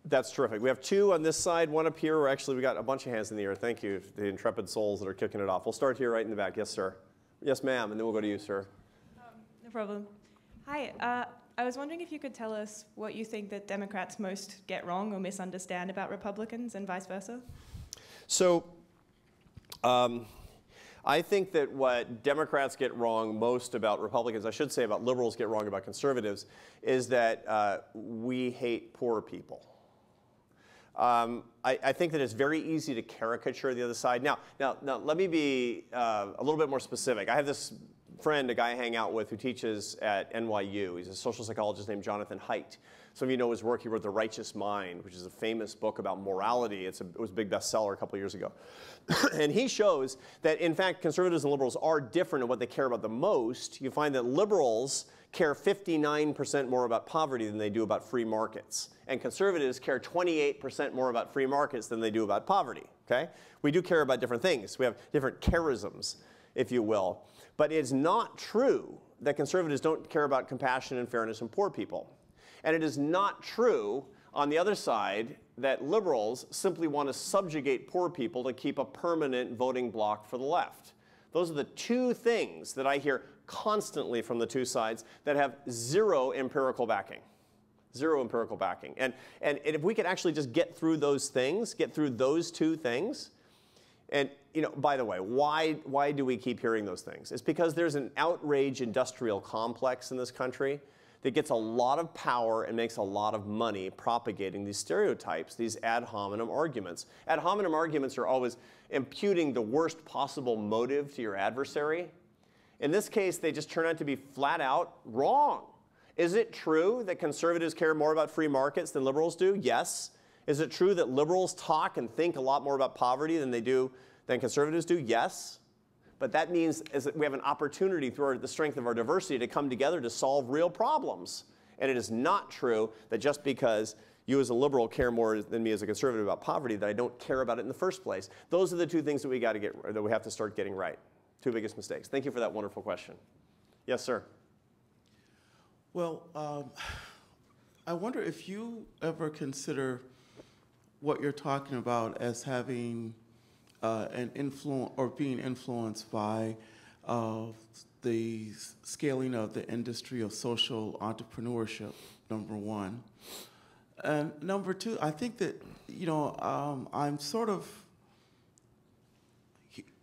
Speaker 3: That's terrific. We have two on this side, one up here. We got a bunch of hands in the air. Thank you, the intrepid souls that are kicking it off. We'll start here right in the back. Yes, sir. Yes, ma'am, and then we'll go to you, sir.
Speaker 4: No problem. Hi. I was wondering if you could tell us what you think that Democrats most get wrong or misunderstand about Republicans and vice versa.
Speaker 3: So I think that what Democrats get wrong most about Republicans, I should say about liberals get wrong about conservatives, is that we hate poor people. I think that it's very easy to caricature the other side. Now let me be a little bit more specific. I have this friend, a guy I hang out with who teaches at NYU. He's a social psychologist named Jonathan Haidt. Some of you know his work. He wrote The Righteous Mind, which is a famous book about morality. It was a big bestseller a couple years ago. And he shows that, in fact, conservatives and liberals are different in what they care about the most. You find that liberals care 59% more about poverty than they do about free markets. And conservatives care 28% more about free markets than they do about poverty. Okay? We do care about different things. We have different charisms, if you will. But it's not true that conservatives don't care about compassion and fairness in poor people. And it is not true, on the other side, that liberals simply want to subjugate poor people to keep a permanent voting bloc for the left. Those are the two things that I hear constantly from the two sides that have zero empirical backing. Zero empirical backing. And if we could actually just get through those things, get through those two things, and by the way, why do we keep hearing those things? It's because there's an outrage industrial complex in this country that gets a lot of power and makes a lot of money propagating these stereotypes, these ad hominem arguments. Ad hominem arguments are always imputing the worst possible motive to your adversary. In this case, they just turn out to be flat out wrong. Is it true that conservatives care more about free markets than liberals do? Yes. Is it true that liberals talk and think a lot more about poverty than conservatives do? Yes. But that means that we have an opportunity through the strength of our diversity to come together to solve real problems. And it is not true that just because you as a liberal care more than me as a conservative about poverty that I don't care about it in the first place. Those are the two things that we have to start getting right. Two biggest mistakes. Thank you for that wonderful question. Yes, sir.
Speaker 5: Well, I wonder if you ever consider what you're talking about as having an influence or being influenced by the scaling of the industry of social entrepreneurship, number one. And number two, I think that, I'm sort of,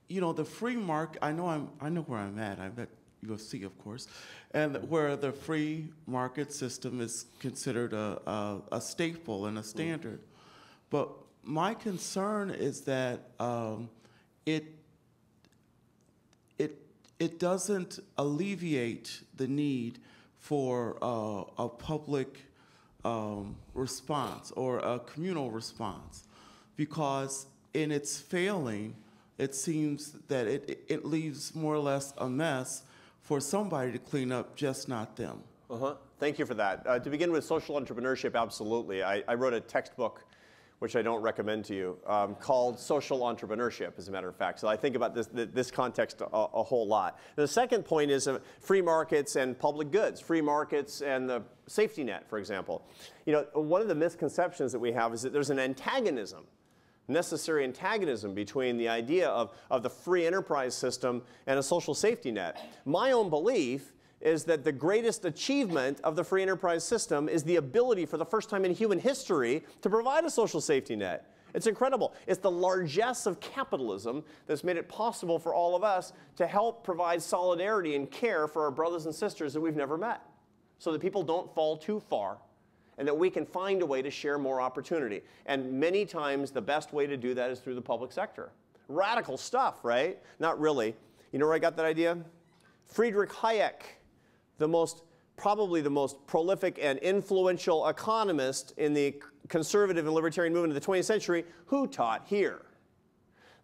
Speaker 5: the free market, I know where I'm at. I'm at UFC, of course, and where the free market system is considered a staple and a standard. But my concern is that it doesn't alleviate the need for a public response or a communal response, because in its failing, it seems that it leaves more or less a mess for somebody to clean up, just not them.
Speaker 3: Thank you for that. To begin with, social entrepreneurship, absolutely. I wrote a textbook, which I don't recommend to you, called Social Entrepreneurship, as a matter of fact. So I think about this context a whole lot. The second point is free markets and public goods, free markets and the safety net, for example. You know, one of the misconceptions that we have is that there's an antagonism, necessary antagonism between the idea of the free enterprise system and a social safety net. My own belief is that the greatest achievement of the free enterprise system is the ability for the first time in human history to provide a social safety net. It's incredible. It's the largesse of capitalism that's made it possible for all of us to help provide solidarity and care for our brothers and sisters that we've never met, so that people don't fall too far and that we can find a way to share more opportunity. And many times the best way to do that is through the public sector. Radical stuff, right? Not really. You know where I got that idea? Friedrich Hayek, probably the most prolific and influential economist in the conservative and libertarian movement of the 20th century, who taught here.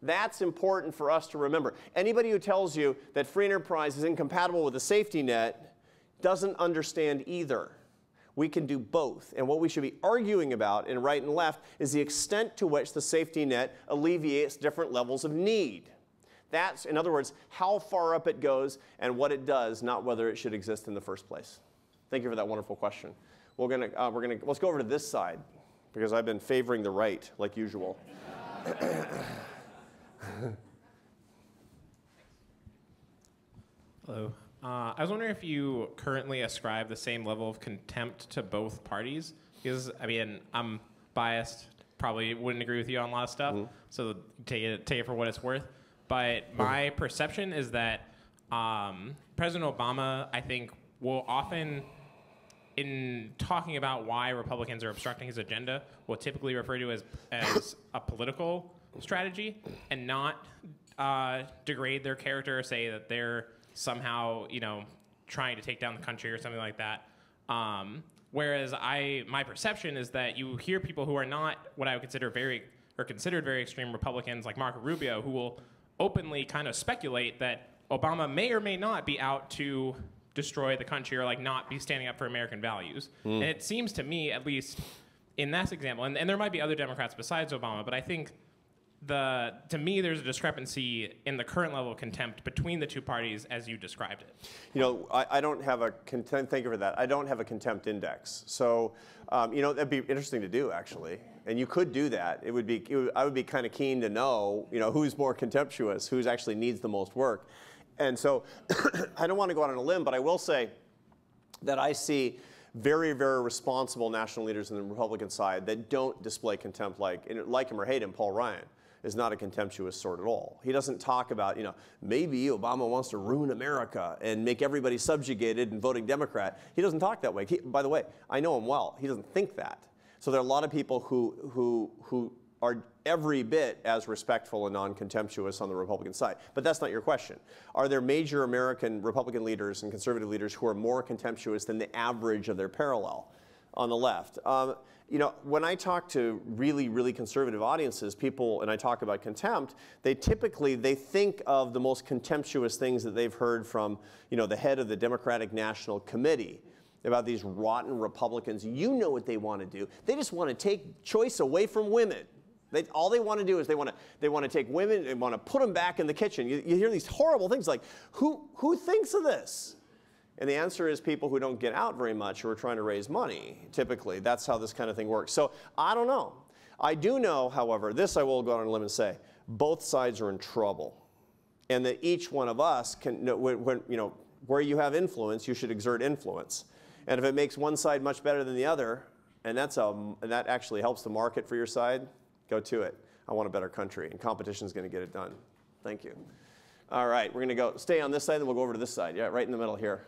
Speaker 3: That's important for us to remember. Anybody who tells you that free enterprise is incompatible with a safety net doesn't understand either. We can do both. And what we should be arguing about in right and left is the extent to which the safety net alleviates different levels of need. That's, in other words, how far up it goes and what it does, not whether it should exist in the first place. Thank you for that wonderful question. Let's go over to this side, because I've been favoring the right, like usual.
Speaker 6: Hello. I was wondering if you currently ascribe the same level of contempt to both parties, because, I mean, I'm biased, probably wouldn't agree with you on a lot of stuff, so take it for what it's worth. But my perception is that President Obama, I think, will often, in talking about why Republicans are obstructing his agenda, will typically refer to as a political strategy, and not degrade their character or say that they're somehow, you know, trying to take down the country or something like that. Whereas my perception is that you hear people who are not what I would consider considered very extreme Republicans, like Marco Rubio, who will openly kind of speculate that Obama may or may not be out to destroy the country or like not be standing up for American values. And it seems to me, at least in that example, and there might be other Democrats besides Obama, but I think to me there's a discrepancy in the current level of contempt between the two parties as you described it. You
Speaker 3: know, I don't have a contempt, thank you for that. I don't have a contempt index. So, you know, that'd be interesting to do, actually. And you could do that. I would be kind of keen to know, you know, who's more contemptuous, who's actually needs the most work. And so I don't want to go out on a limb, but I will say that I see very, very responsible national leaders on the Republican side that don't display contempt like him or hate him. Paul Ryan is not a contemptuous sort at all. He doesn't talk about, you know, maybe Obama wants to ruin America and make everybody subjugated and voting Democrat. He doesn't talk that way. By the way, I know him well. He doesn't think that. So there are a lot of people who are every bit as respectful and non-contemptuous on the Republican side. But that's not your question. Are there major American Republican leaders and conservative leaders who are more contemptuous than the average of their parallel on the left? You know, when I talk to really, really conservative audiences, people, and I talk about contempt, they think of the most contemptuous things that they've heard from, you know, the head of the Democratic National Committee about these rotten Republicans. You know what they want to do. They just want to take choice away from women. All they want to do is they want to take women and want to put them back in the kitchen. You hear these horrible things like, who thinks of this? And the answer is people who don't get out very much, who are trying to raise money, typically. That's how this kind of thing works. So I don't know. I do know, however, this I will go out on a limb and say, both sides are in trouble. And that each one of us can, where you have influence, you should exert influence. And if it makes one side much better than the other, and that actually helps the market for your side, go to it. I want a better country, and competition is going to get it done. Thank you. All right, we're going to stay on this side, then we'll go over to this side. Yeah, right in the middle here.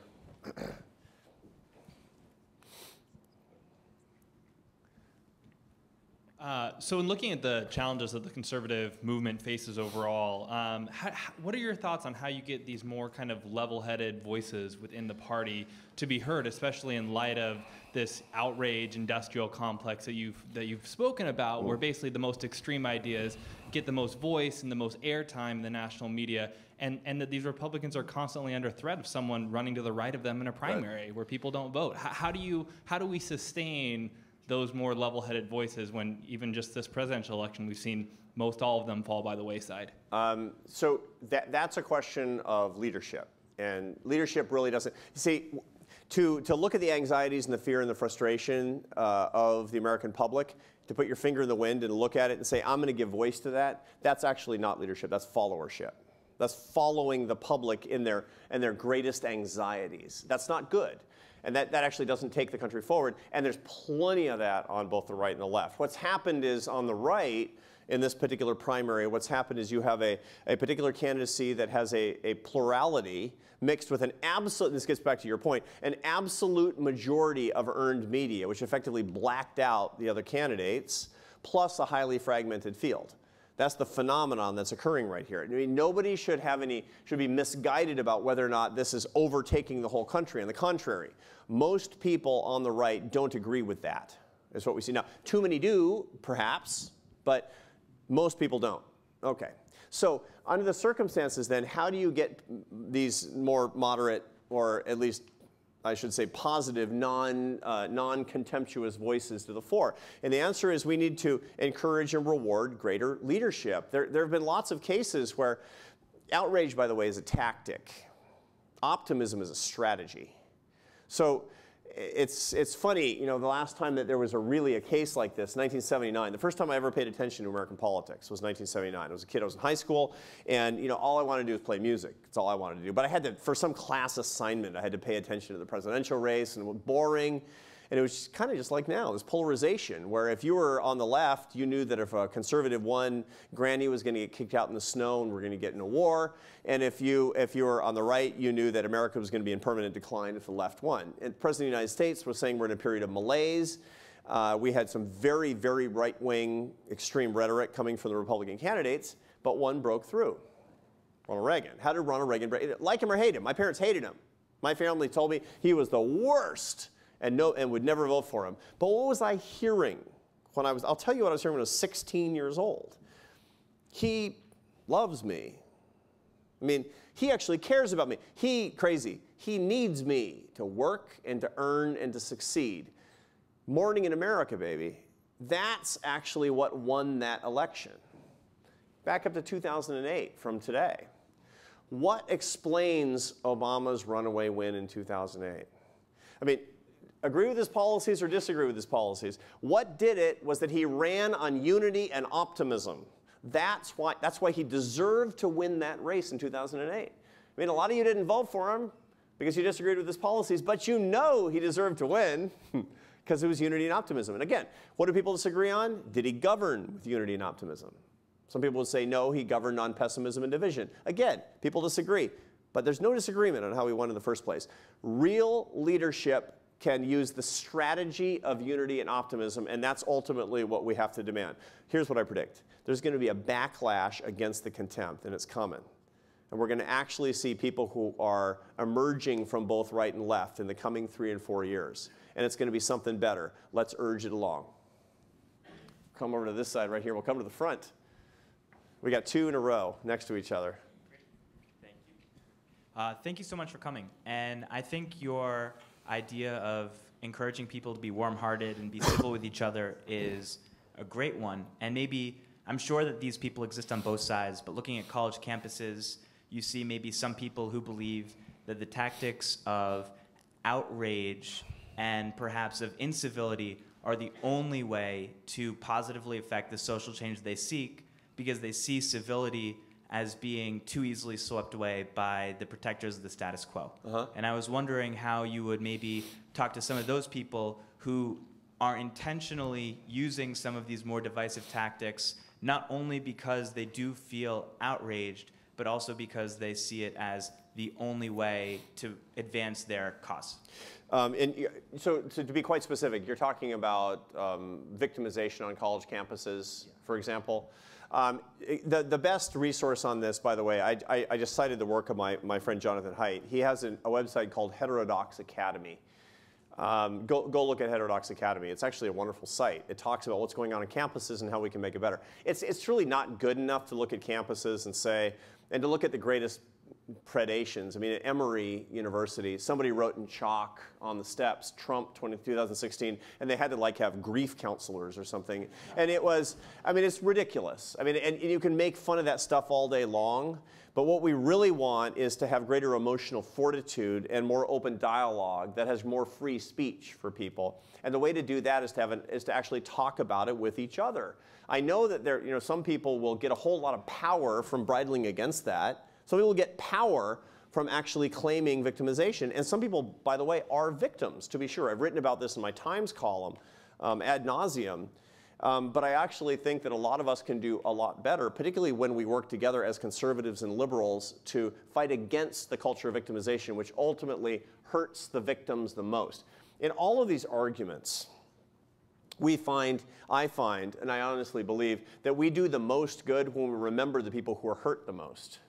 Speaker 7: So in looking at the challenges that the conservative movement faces overall, what are your thoughts on how you get these more kind of level-headed voices within the party to be heard, especially in light of this outrage industrial complex that you've spoken about, where basically the most extreme ideas get the most voice and the most airtime in the national media, and that these Republicans are constantly under threat of someone running to the right of them in a primary where people don't vote? How do we sustain those more level-headed voices when even just this presidential election, we've seen most all of them fall by the wayside?
Speaker 3: So that's a question of leadership. And leadership really doesn't, see, to look at the anxieties and the fear and the frustration of the American public, to put your finger in the wind and look at it and say, I'm going to give voice to that, that's actually not leadership, that's followership. That's following the public in their greatest anxieties. That's not good. And that actually doesn't take the country forward. And there's plenty of that on both the right and the left. What's happened is on the right, in this particular primary, what's happened is you have a particular candidacy that has a plurality mixed with an absolute, this gets back to your point, an absolute majority of earned media, which effectively blacked out the other candidates, plus a highly fragmented field. That's the phenomenon that's occurring right here. I mean, nobody should be misguided about whether or not this is overtaking the whole country. On the contrary, most people on the right don't agree with that, is what we see. Now, too many do, perhaps, but most people don't. Okay. So under the circumstances then, how do you get these more moderate, or at least I should say positive, non-contemptuous voices to the fore? And the answer is we need to encourage and reward greater leadership. There have been lots of cases where outrage, by the way, is a tactic. Optimism is a strategy. So it's funny, you know, the last time that there was really a case like this, 1979, the first time I ever paid attention to American politics was 1979. I was a kid, I was in high school, and you know, all I wanted to do was play music. That's all I wanted to do. But I had to, for some class assignment, I had to pay attention to the presidential race, and it was boring. And it was kind of just like now, this polarization, where if you were on the left, you knew that if a conservative won, Granny was going to get kicked out in the snow and we're going to get in a war. And if you were on the right, you knew that America was going to be in permanent decline if the left won. And the President of the United States was saying we're in a period of malaise. We had some very, very right-wing extreme rhetoric coming from the Republican candidates, but one broke through. Ronald Reagan. How did Ronald Reagan like him or hate him? My parents hated him. My family told me he was the worst and would never vote for him. But what was I hearing when I'll tell you what I was hearing when I was 16 years old. He loves me. I mean, he actually cares about me. He needs me to work and to earn and to succeed. Morning in America, baby. That's actually what won that election. Back up to 2008 from today. What explains Obama's runaway win in 2008? I mean, agree with his policies or disagree with his policies. What did it was that he ran on unity and optimism. That's why he deserved to win that race in 2008. I mean, a lot of you didn't vote for him because you disagreed with his policies, but you know he deserved to win because it was unity and optimism. And again, what do people disagree on? Did he govern with unity and optimism? Some people would say, no, he governed on pessimism and division. Again, people disagree, but there's no disagreement on how he won in the first place. Real leadership can use the strategy of unity and optimism, and that's ultimately what we have to demand. Here's what I predict. There's going to be a backlash against the contempt, and it's coming. And we're going to actually see people who are emerging from both right and left in the coming 3 and 4 years. And it's going to be something better. Let's urge it along. Come over to this side right here. We'll come to the front. We got 2 in a row next to each other.
Speaker 8: Thank you. Thank you so much for coming. And I think your idea of encouraging people to be warm-hearted and be civil with each other is a great one. And maybe, I'm sure that these people exist on both sides, but looking at college campuses, you see maybe some people who believe that the tactics of outrage and perhaps of incivility are the only way to positively affect the social change they seek, because they see civility as being too easily swept away by the protectors of the status quo. And I was wondering how you would maybe talk to some of those people who are intentionally using some of these more divisive tactics, not only because they do feel outraged, but also because they see it as the only way to advance their cause.
Speaker 3: So to be quite specific, you're talking about victimization on college campuses, for example. The best resource on this, by the way, I just cited the work of my friend Jonathan Haidt. He has a website called Heterodox Academy. Go look at Heterodox Academy. It's actually a wonderful site. It talks about what's going on campuses and how we can make it better. It's really not good enough to look at campuses and say, and to look at the greatest predations. I mean, at Emory University, somebody wrote in chalk on the steps, Trump 2016, and they had to like have grief counselors or something. And it was, I mean, it's ridiculous. I mean, and you can make fun of that stuff all day long, but what we really want is to have greater emotional fortitude and more open dialogue that has more free speech for people. And the way to do that is to actually talk about it with each other. I know that some people will get a whole lot of power from bridling against that. Some people get power from actually claiming victimization. And some people, by the way, are victims, to be sure. I've written about this in my Times column ad nauseum. But I actually think that a lot of us can do a lot better, particularly when we work together as conservatives and liberals to fight against the culture of victimization, which ultimately hurts the victims the most. In all of these arguments, I find, and I honestly believe, that we do the most good when we remember the people who are hurt the most.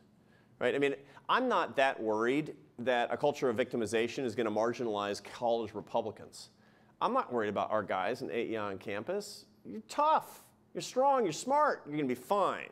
Speaker 3: Right? I mean, I'm not that worried that a culture of victimization is going to marginalize college Republicans. I'm not worried about our guys in AEI on campus. You're tough, you're strong, you're smart, you're going to be fine.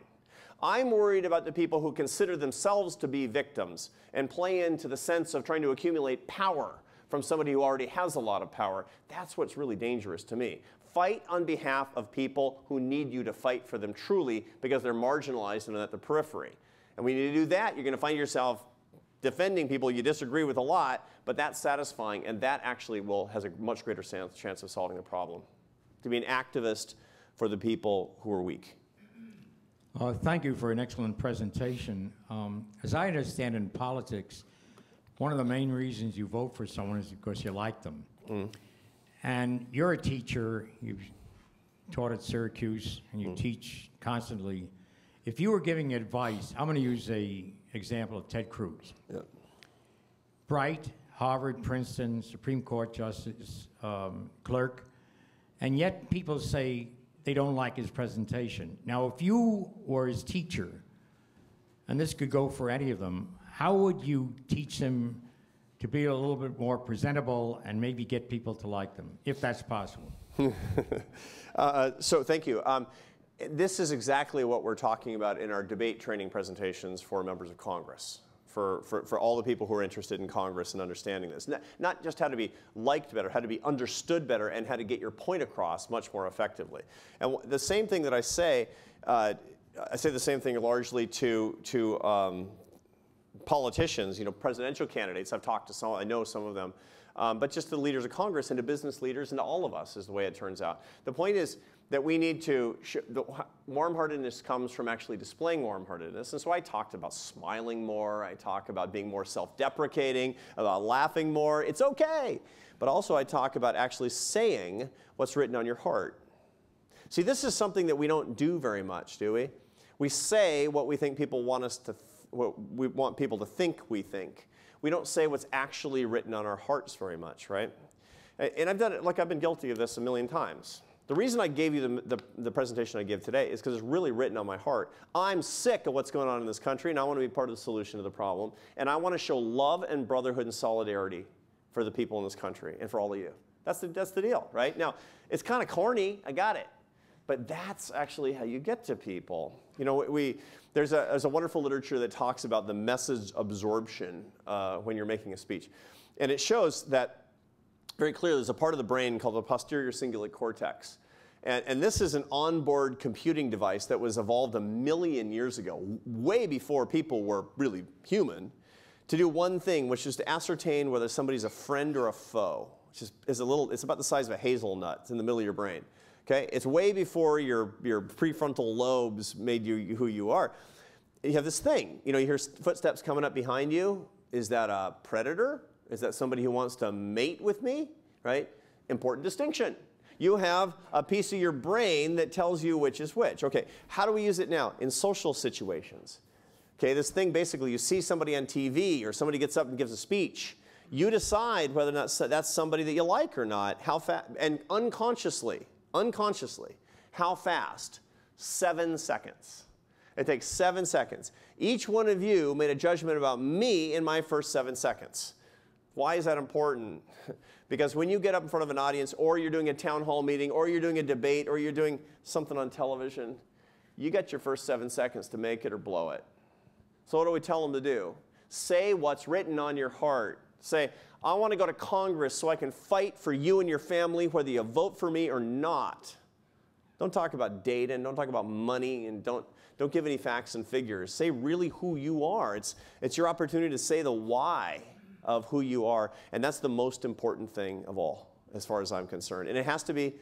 Speaker 3: I'm worried about the people who consider themselves to be victims and play into the sense of trying to accumulate power from somebody who already has a lot of power. That's what's really dangerous to me. Fight on behalf of people who need you to fight for them truly because they're marginalized and at the periphery. And when you do that, you're going to find yourself defending people you disagree with a lot, but that's satisfying, and that actually has a much greater chance of solving the problem. To be an activist for the people who are weak.
Speaker 9: Thank you for an excellent presentation. As I understand in politics, one of the main reasons you vote for someone is because you like them. And you're a teacher, you've taught at Syracuse, and you teach constantly. If you were giving advice, I'm going to use an example of Ted Cruz.
Speaker 3: Yep.
Speaker 9: Bright, Harvard, Princeton, Supreme Court Justice, clerk, and yet people say they don't like his presentation. Now, if you were his teacher, and this could go for any of them, how would you teach them to be a little bit more presentable and maybe get people to like them, if that's possible?
Speaker 3: So thank you. This is exactly what we're talking about in our debate training presentations for members of Congress, for all the people who are interested in Congress and understanding this. Not just how to be liked better, how to be understood better, and how to get your point across much more effectively. And the same thing that I say the same thing largely to politicians, presidential candidates. I've talked to some, I know some of them, but just to the leaders of Congress and to business leaders and to all of us is the way it turns out. The point is that we need to, warm-heartedness comes from actually displaying warm-heartedness. And so I talked about smiling more, I talk about being more self-deprecating, about laughing more. It's okay. But also I talk about actually saying what's written on your heart. See, this is something that we don't do very much, do we? We say what we think people want us to, what we want people to think we think. We don't say what's actually written on our hearts very much, right? And I've done it, like I've been guilty of this a million times. The reason I gave you the presentation I give today is because it's really written on my heart. I'm sick of what's going on in this country, and I want to be part of the solution to the problem. And I want to show love and brotherhood and solidarity for the people in this country and for all of you. That's the deal, right? Now, it's kind of corny, I got it. But that's actually how you get to people. There's a wonderful literature that talks about the message absorption when you're making a speech. And it shows that very clearly there's a part of the brain called the posterior cingulate cortex. And this is an onboard computing device that was evolved 1 million years ago, way before people were really human, to do one thing, which is to ascertain whether somebody's a friend or a foe, which is it's about the size of a hazelnut. It's in the middle of your brain. Okay? It's way before your prefrontal lobes made you who you are. You have this thing. You hear footsteps coming up behind you. Is that a predator? Is that somebody who wants to mate with me? Right? Important distinction. You have a piece of your brain that tells you which is which. Okay, how do we use it now? In social situations. Okay, this thing basically, you see somebody on TV or somebody gets up and gives a speech. You decide whether or not that's somebody that you like or not, how fast, and unconsciously, how fast? 7 seconds. It takes 7 seconds. Each one of you made a judgment about me in my first 7 seconds. Why is that important? Because when you get up in front of an audience, or you're doing a town hall meeting, or you're doing a debate, or you're doing something on television, you get your first 7 seconds to make it or blow it. So what do we tell them to do? Say what's written on your heart. Say, I want to go to Congress so I can fight for you and your family, whether you vote for me or not. Don't talk about data, and don't talk about money, and don't give any facts and figures. Say really who you are. It's your opportunity to say the why of who you are, and that's the most important thing of all, as far as I'm concerned. And it has to be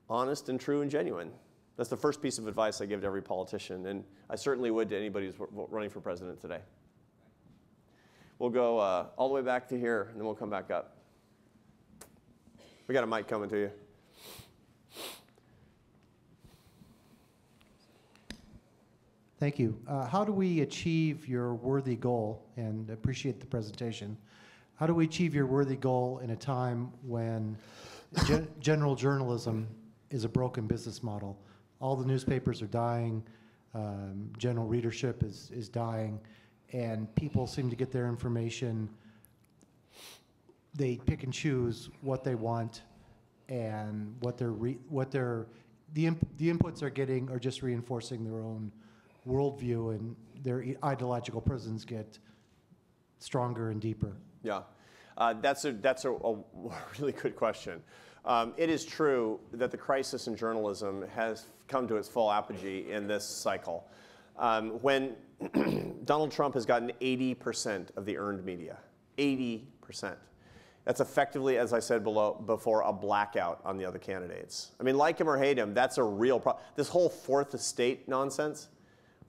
Speaker 3: honest and true and genuine. That's the first piece of advice I give to every politician, and I certainly would to anybody who's running for president today. We'll go all the way back to here, and then we'll come back up. We got a mic coming to you.
Speaker 10: Thank you. How do we achieve your worthy goal, and appreciate the presentation, how do we achieve your worthy goal in a time when general journalism is a broken business model? All the newspapers are dying, general readership is dying, and people seem to get their information, they pick and choose what they want, and the inputs they're getting are just reinforcing their own worldview, and their ideological prisons get stronger and deeper.
Speaker 3: Yeah, that's a really good question. It is true that the crisis in journalism has come to its full apogee in this cycle. When Donald Trump has gotten 80% of the earned media, 80%. That's effectively, as I said before, a blackout on the other candidates. I mean, like him or hate him, that's a real problem. This whole fourth estate nonsense,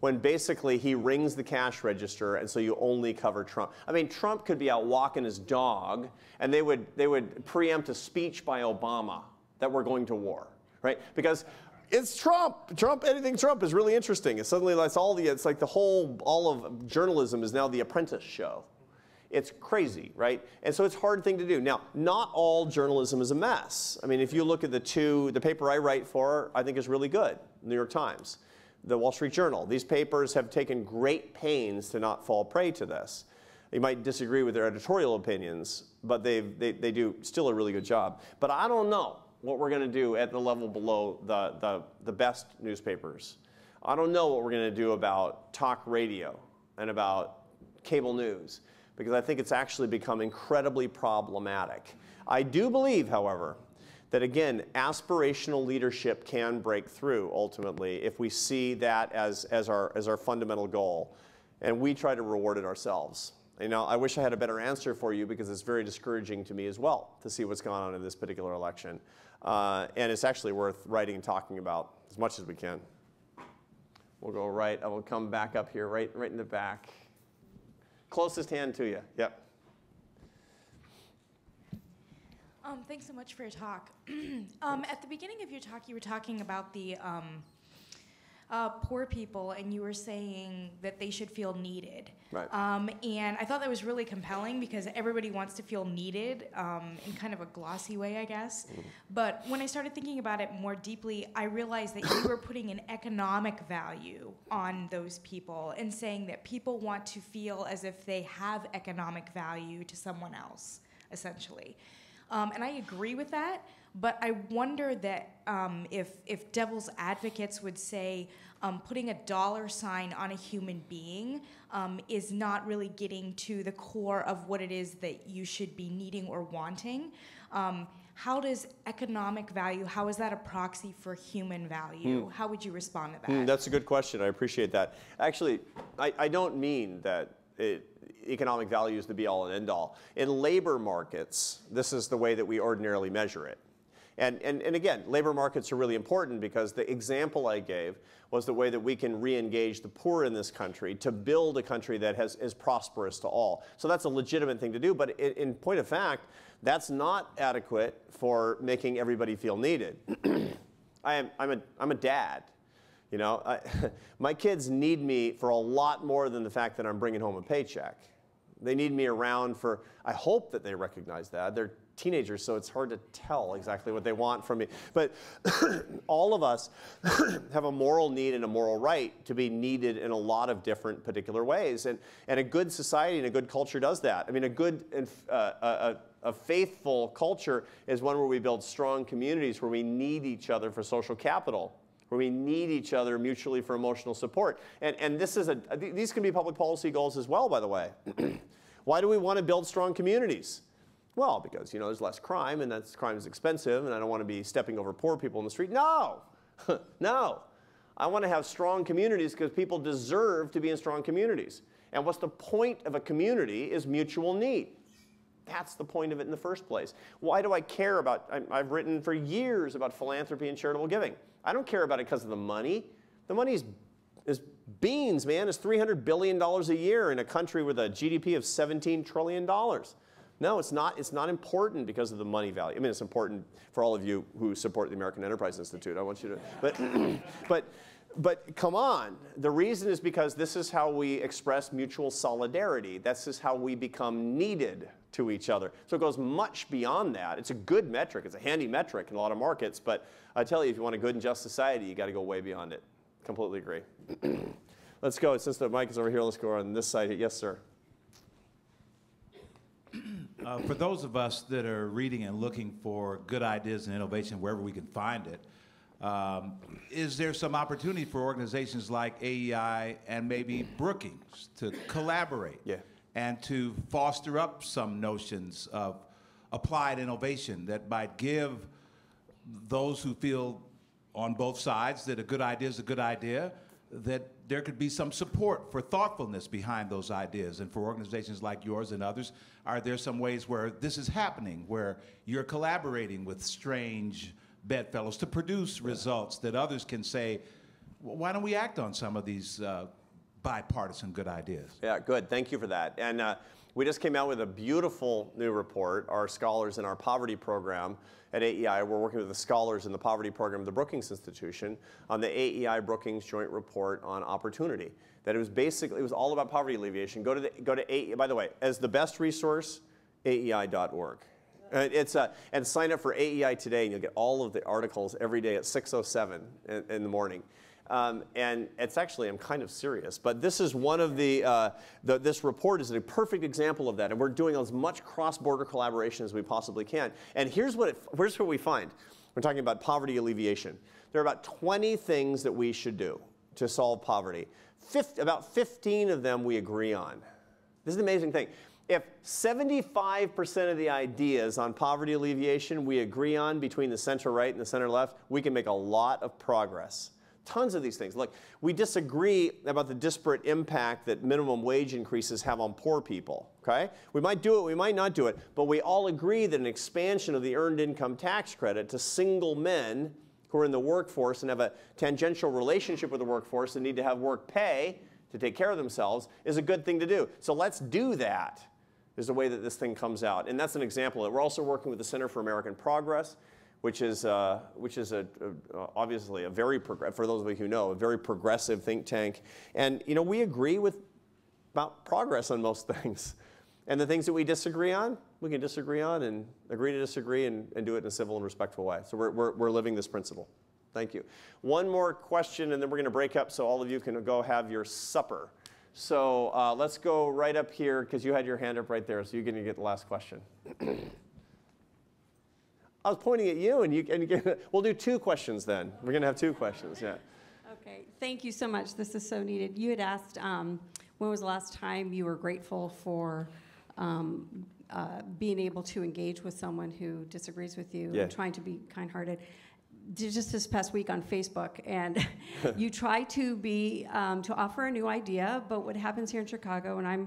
Speaker 3: when basically he rings the cash register and so you only cover Trump. I mean, Trump could be out walking his dog and they would preempt a speech by Obama that we're going to war, right? Because it's Trump. Anything Trump is really interesting. And suddenly it's like all of journalism is now The Apprentice show. It's crazy, right? And so it's a hard thing to do. Now, not all journalism is a mess. I mean, if you look at the paper I write for, I think is really good, New York Times, the Wall Street Journal. These papers have taken great pains to not fall prey to this. You might disagree with their editorial opinions, but they do still a really good job. But I don't know what we're going to do at the level below the best newspapers. I don't know what we're going to do about talk radio and about cable news, because I think it's actually become incredibly problematic. I do believe, however, that again, aspirational leadership can break through ultimately if we see that as our fundamental goal, and we try to reward it ourselves. You know, I wish I had a better answer for you, because it's very discouraging to me as well to see what's going on in this particular election. And it's actually worth writing and talking about as much as we can. We'll go right, I will come back up here, right in the back. Closest hand to you, yep.
Speaker 11: Thanks so much for your talk. At the beginning of your talk, you were talking about the poor people, and you were saying that they should feel needed.
Speaker 3: Right.
Speaker 11: And I thought that was really compelling, because everybody wants to feel needed in kind of a glossy way, I guess. But when I started thinking about it more deeply, I realized that you were putting an economic value on those people and saying that people want to feel as if they have economic value to someone else, essentially. And I agree with that, but I wonder that if devil's advocates would say putting a dollar sign on a human being is not really getting to the core of what it is that you should be needing or wanting. How does economic value, how is that a proxy for human value? How would you respond to that?
Speaker 3: That's a good question. I appreciate that. Actually, I don't mean that economic value is the be-all and end-all. In labor markets, this is the way that we ordinarily measure it. And again, labor markets are really important, because the example I gave was the way that we can re-engage the poor in this country to build a country that is prosperous to all. So that's a legitimate thing to do, but in point of fact, that's not adequate for making everybody feel needed. I'm a dad. You know, my kids need me for a lot more than the fact that I'm bringing home a paycheck. They need me around for, I hope that they recognize that. They're teenagers, so it's hard to tell exactly what they want from me. But all of us have a moral need and a moral right to be needed in a lot of different particular ways. And a good society and a good culture does that. I mean, a good and a faithful culture is one where we build strong communities where we need each other for social capital, where we need each other mutually for emotional support. And this is these can be public policy goals as well, by the way. Why do we want to build strong communities? Well, because, you know, there's less crime, and crime is expensive, and I don't want to be stepping over poor people in the street. No, no. I want to have strong communities because people deserve to be in strong communities. And what's the point of a community is mutual need. That's the point of it in the first place. Why do I care about, I've written for years about philanthropy and charitable giving. I don't care about it because of the money. The money is beans, man. It's $300 billion a year in a country with a GDP of $17 trillion. No, it's not. It's not important because of the money value. I mean, it's important for all of you who support the American Enterprise Institute. I want you to, but come on. The reason is because this is how we express mutual solidarity. This is how we become needed to each other. So it goes much beyond that. It's a good metric. It's a handy metric in a lot of markets. But I tell you, if you want a good and just society, you got to go way beyond it. Completely agree. Let's go. Since the mic is over here, let's go on this side. Yes, sir.
Speaker 12: For those of us that are reading and looking for good ideas and innovation wherever we can find it, is there some opportunity for organizations like AEI and maybe Brookings to collaborate and to foster up some notions of applied innovation that might give those who feel on both sides that a good idea is a good idea, that there could be some support for thoughtfulness behind those ideas? And for organizations like yours and others, are there some ways where this is happening, where you're collaborating with strange bedfellows to produce results that others can say, well, why don't we act on some of these bipartisan good ideas?
Speaker 3: Yeah, good. Thank you for that. And we just came out with a beautiful new report. Our scholars in our poverty program at AEI, we're working with the scholars in the poverty program of the Brookings Institution on the AEI Brookings Joint Report on Opportunity. That it was basically, it was all about poverty alleviation. Go to AEI, by the way, as the best resource, AEI.org. And sign up for AEI Today, and you'll get all of the articles every day at 6:07 in the morning. And it's actually, I'm kind of serious, but this is one of this report is a perfect example of that, and we're doing as much cross-border collaboration as we possibly can. And here's what we find. We're talking about poverty alleviation. There are about 20 things that we should do to solve poverty. About 15 of them we agree on. This is an amazing thing. If 75% of the ideas on poverty alleviation we agree on between the center right and the center left, we can make a lot of progress. Tons of these things. Look, we disagree about the disparate impact that minimum wage increases have on poor people, okay? We might do it, we might not do it, but we all agree that an expansion of the earned income tax credit to single men who are in the workforce and have a tangential relationship with the workforce and need to have work pay to take care of themselves is a good thing to do. So let's do that, is the way that this thing comes out. And that's an example of it. We're also working with the Center for American Progress, which is obviously a very, for those of you who know, a very progressive think tank. And you know, we agree about progress on most things. And the things that we disagree on, we can disagree on and agree to disagree and do it in a civil and respectful way. So we're living this principle. Thank you. One more question, and then we're going to break up so all of you can go have your supper. So let's go right up here, because you had your hand up right there, so you're going to get the last question. I was pointing at you, and we'll do 2 questions then. We're going to have 2 questions, yeah.
Speaker 13: Okay, thank you so much. This is so needed. You had asked when was the last time you were grateful for being able to engage with someone who disagrees with you and trying to be kind-hearted. Just this past week on Facebook, and you try to to offer a new idea, but what happens here in Chicago, and I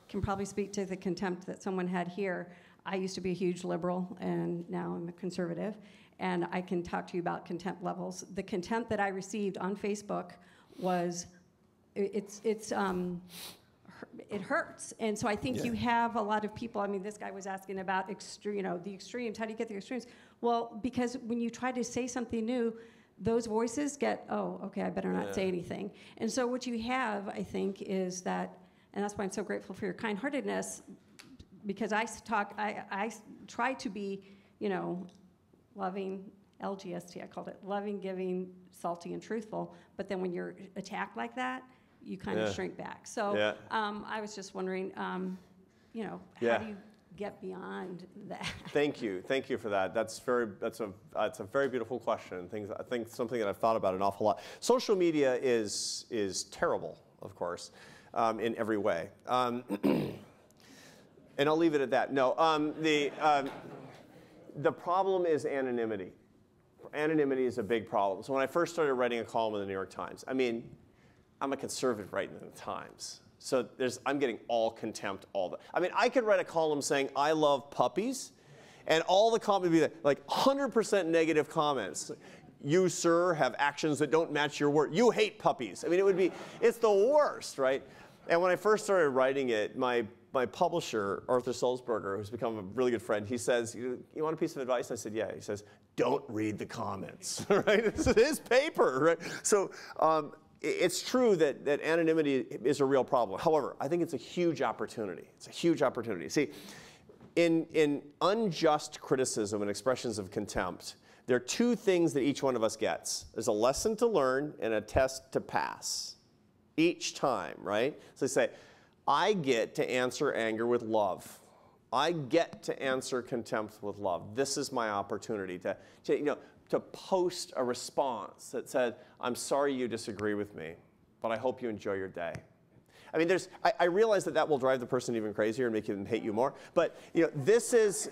Speaker 13: can probably speak to the contempt that someone had here. I used to be a huge liberal, and now I'm a conservative, and I can talk to you about contempt levels. The contempt that I received on Facebook was, it hurts, and so I think you have a lot of people. I mean, this guy was asking about the extremes. How do you get the extremes? Well, because when you try to say something new, those voices get, oh, okay, I better not say anything. And so what you have, I think, is that, and that's why I'm so grateful for your kind-heartedness, because I try to be, you know, loving, LGST, I called it, loving, giving, salty, and truthful. But then when you're attacked like that, you kind of shrink back. So I was just wondering, you know, how do you get beyond that?
Speaker 3: Thank you for that. That's a very beautiful question. I think something that I've thought about an awful lot. Social media is terrible, of course, in every way, and I'll leave it at that. No, the problem is anonymity. Anonymity is a big problem. So when I first started writing a column in the New York Times, I mean, I'm a conservative writing in the Times. So I'm getting all contempt I mean, I could write a column saying, I love puppies, and all the comments would be like 100% negative comments. You, sir, have actions that don't match your word. You hate puppies. I mean, it's the worst, right? And when I first started writing it, my publisher, Arthur Sulzberger, who's become a really good friend, he says, you want a piece of advice? I said, yeah. He says, don't read the comments, right? It's his paper, right? So it's true that anonymity is a real problem. However, I think it's a huge opportunity. It's a huge opportunity. See, in unjust criticism and expressions of contempt, there are two things that each one of us gets. There's a lesson to learn and a test to pass each time, right? So they say, I get to answer anger with love. I get to answer contempt with love. This is my opportunity to post a response that said, I'm sorry you disagree with me, but I hope you enjoy your day. I mean, I realize that will drive the person even crazier and make them hate you more. But this is,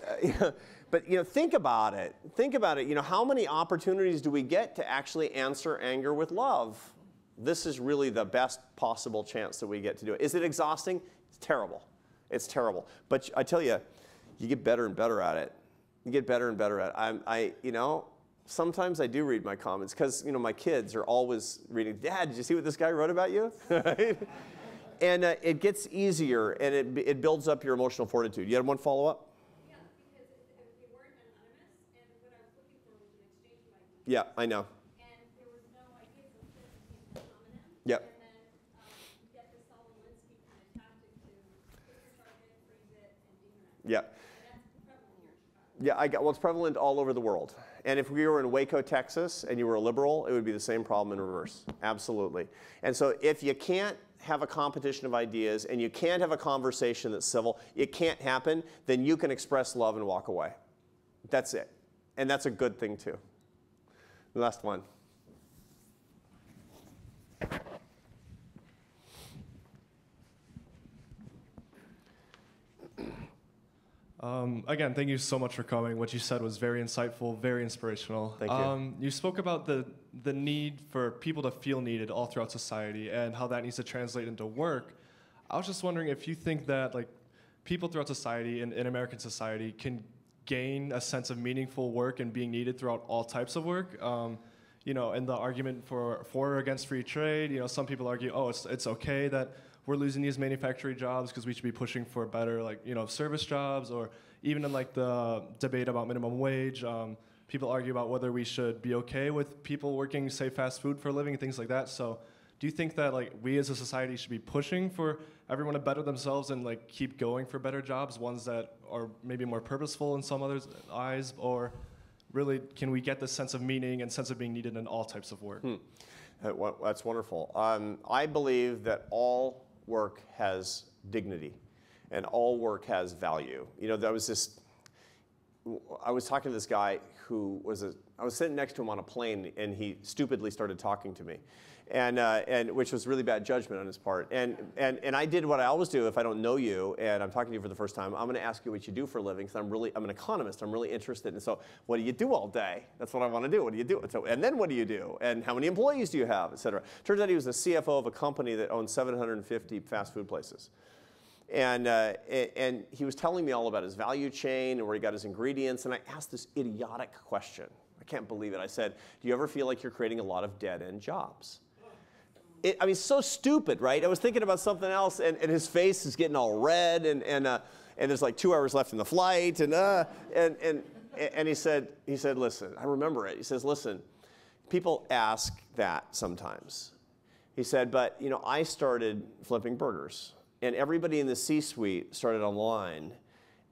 Speaker 3: but think about it. Think about it. How many opportunities do we get to actually answer anger with love? This is really the best possible chance that we get to do it. Is it exhausting? It's terrible. It's terrible. But I tell you, you get better and better at it. You get better and better at it. Sometimes I do read my comments because my kids are always reading, Dad, did you see what this guy wrote about you? Right? And it gets easier, and it builds up your emotional fortitude. You had one follow-up?
Speaker 13: Yeah, because they weren't anonymous, and what I was looking for was an exchange of ideas.
Speaker 3: Yeah, I know.
Speaker 13: And there was no idea of the homonym.
Speaker 3: Yep.
Speaker 13: And then you get the Solomonsky kind of tactic to pick your target, freeze it, and demonize it.
Speaker 3: Yeah.
Speaker 13: And that's prevalent here in Chicago.
Speaker 3: Yeah, it's prevalent all over the world. And if we were in Waco, Texas, and you were a liberal, it would be the same problem in reverse. Absolutely. And so if you can't have a competition of ideas and you can't have a conversation that's civil, it can't happen, then you can express love and walk away. That's it. And that's a good thing too. The last one.
Speaker 14: Again, thank you so much for coming. What you said was very insightful, very inspirational.
Speaker 3: Thank you.
Speaker 14: You spoke about the need for people to feel needed all throughout society and how that needs to translate into work. I was just wondering if you think that people throughout society and in American society can gain a sense of meaningful work and being needed throughout all types of work. In the argument for or against free trade, some people argue, oh, it's okay that we're losing these manufacturing jobs because we should be pushing for better, service jobs, or even in the debate about minimum wage, people argue about whether we should be okay with people working, say, fast food for a living and things like that. So, do you think that we as a society should be pushing for everyone to better themselves and keep going for better jobs, ones that are maybe more purposeful in some others' eyes, or really can we get this sense of meaning and sense of being needed in all types of work?
Speaker 3: That's wonderful. I believe that all work has dignity and all work has value. I was talking to this guy who I was sitting next to him on a plane, and he stupidly started talking to me, and which was really bad judgment on his part. And I did what I always do if I don't know you and I'm talking to you for the first time. I'm going to ask you what you do for a living, because I'm an economist. I'm really interested. And so, what do you do all day? That's what I want to do. What do you do? So, and then what do you do? And how many employees do you have, et cetera? Turns out he was the CFO of a company that owns 750 fast food places. And he was telling me all about his value chain and where he got his ingredients. And I asked this idiotic question. I can't believe it. I said, do you ever feel like you're creating a lot of dead-end jobs? So stupid, right? I was thinking about something else, and his face is getting all red, and there's 2 hours left in the flight, and he said, listen, I remember it. He says, listen, People ask that sometimes. He said, but you know, I started flipping burgers, and everybody in the C-suite started online,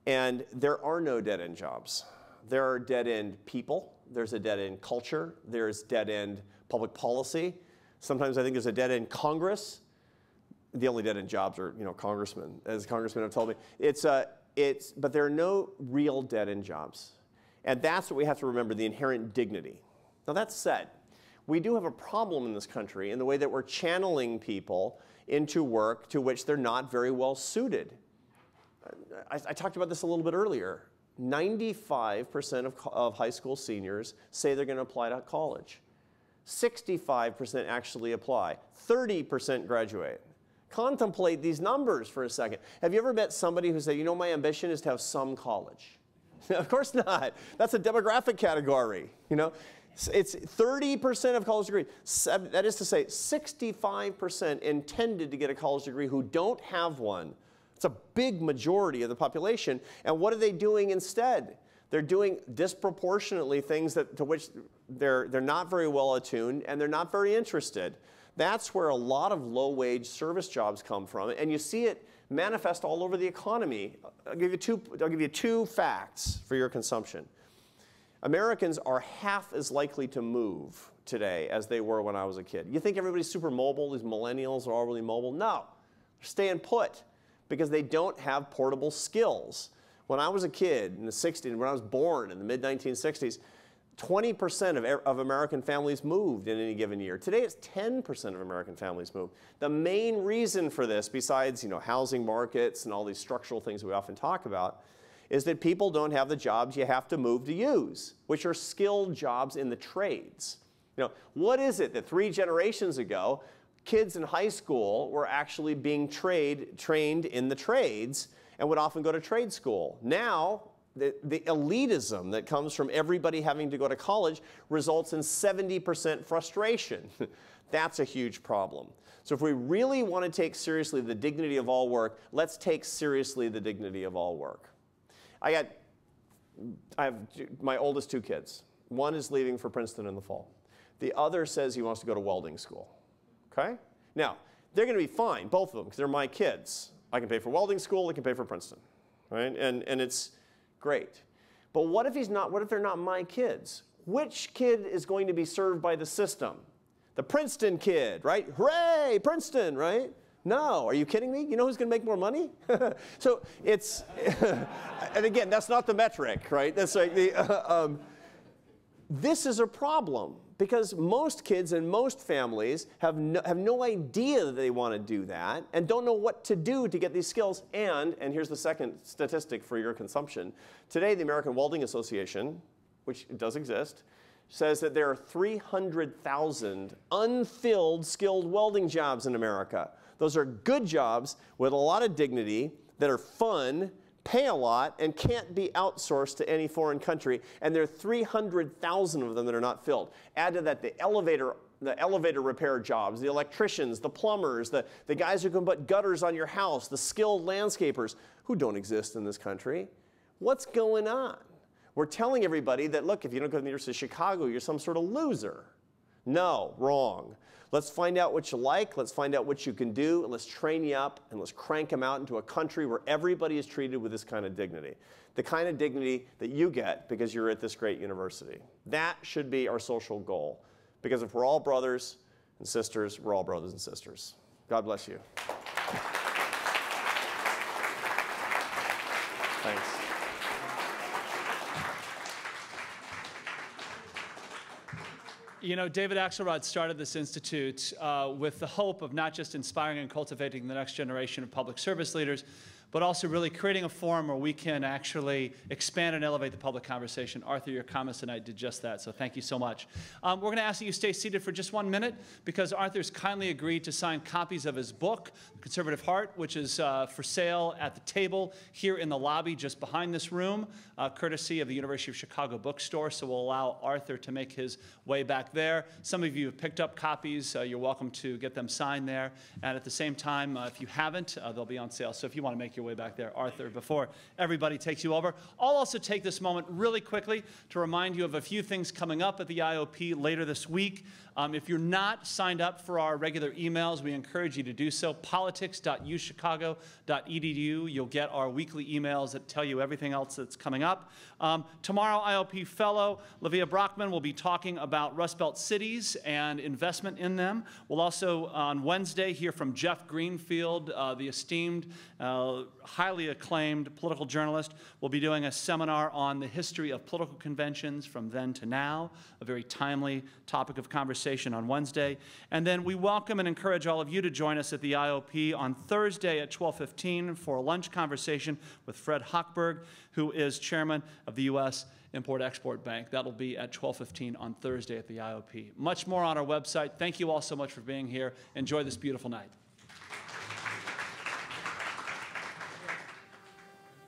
Speaker 3: and there are no dead-end jobs. There are dead-end people. There's a dead-end culture. There's dead-end public policy. Sometimes I think there's a dead-end Congress. The only dead-end jobs are, you know, congressmen, as congressmen have told me. But there are no real dead-end jobs. And that's what we have to remember, the inherent dignity. Now that said, we do have a problem in this country in the way that we're channeling people into work to which they're not very well suited. I talked about this a little bit earlier. 95% of high school seniors say they're going to apply to college. 65% actually apply. 30% graduate. Contemplate these numbers for a second. Have you ever met somebody who said, you know, my ambition is to have some college? Of course not. That's a demographic category. You know, it's 30% of college degree. That is to say, 65% intended to get a college degree who don't have one. It's a big majority of the population. And what are they doing instead? They're doing disproportionately things to which they're not very well attuned and they're not very interested. That's where a lot of low-wage service jobs come from, and you see it manifest all over the economy. I'll give you two facts for your consumption. Americans are half as likely to move today as they were when I was a kid. You think everybody's super mobile, these millennials are all really mobile? No, they're staying put because they don't have portable skills. When I was a kid in the 60s, when I was born in the mid-1960s, 20% of American families moved in any given year. Today, it's 10% of American families move. The main reason for this, besides housing markets and all these structural things we often talk about, is that people don't have the jobs you have to move to use, which are skilled jobs in the trades. What is it that 3 generations ago, kids in high school were actually being trained in the trades and would often go to trade school? Now, the elitism that comes from everybody having to go to college results in 70% frustration. That's a huge problem. So if we really want to take seriously the dignity of all work, let's take seriously the dignity of all work. I have my oldest 2 kids. One is leaving for Princeton in the fall. The other says he wants to go to welding school. Okay? Now, they're going to be fine, both of them, because they're my kids. I can pay for welding school, they can pay for Princeton. Right? And it's great. But what if they're not my kids? Which kid is going to be served by the system? The Princeton kid, right? Hooray, Princeton, right? No, are you kidding me? You know who's going to make more money? So it's, and again, that's not the metric, right? That's like this is a problem because most kids and most families have no idea that they want to do that and don't know what to do to get these skills. And here's the second statistic for your consumption. Today, the American Welding Association, which does exist, says that there are 300,000 unfilled skilled welding jobs in America. Those are good jobs with a lot of dignity that are fun, pay a lot, and can't be outsourced to any foreign country. And there are 300,000 of them that are not filled. Add to that the elevator repair jobs, the electricians, the plumbers, the guys who can put gutters on your house, the skilled landscapers who don't exist in this country. What's going on? We're telling everybody that, look, if you don't go to the University of Chicago, you're some sort of loser. No, wrong. Let's find out what you like, let's find out what you can do, and let's train you up, and let's crank them out into a country where everybody is treated with this kind of dignity. The kind of dignity that you get because you're at this great university. That should be our social goal. Because if we're all brothers and sisters, we're all brothers and sisters. God bless you. Thanks.
Speaker 15: You know, David Axelrod started this institute with the hope of not just inspiring and cultivating the next generation of public service leaders, but also really creating a forum where we can actually expand and elevate the public conversation. Arthur, your comments tonight did just that, so thank you so much. We're going to ask that you stay seated for just 1 minute because Arthur's kindly agreed to sign copies of his book, Conservative Heart, which is for sale at the table here in the lobby just behind this room, courtesy of the University of Chicago bookstore, so we'll allow Arthur to make his way back there. Some of you have picked up copies. You're welcome to get them signed there. And at the same time, if you haven't, they'll be on sale. So if you want to make your your way back there, Arthur, before everybody takes you over. I'll also take this moment really quickly to remind you of a few things coming up at the IOP later this week. If you're not signed up for our regular emails, we encourage you to do so. politics.uchicago.edu. You'll get our weekly emails that tell you everything else that's coming up. Tomorrow, IOP Fellow Livia Brockman will be talking about Rust Belt cities and investment in them. We'll also, on Wednesday, hear from Jeff Greenfield, the esteemed, highly acclaimed political journalist. We'll be doing a seminar on the history of political conventions from then to now, a very timely topic of conversation on Wednesday. And then we welcome and encourage all of you to join us at the IOP on Thursday at 12:15 for a lunch conversation with Fred Hochberg, who is chairman of the U.S. Import-Export Bank. That'll be at 12:15 on Thursday at the IOP. Much more on our website. Thank you all so much for being here. Enjoy this beautiful night.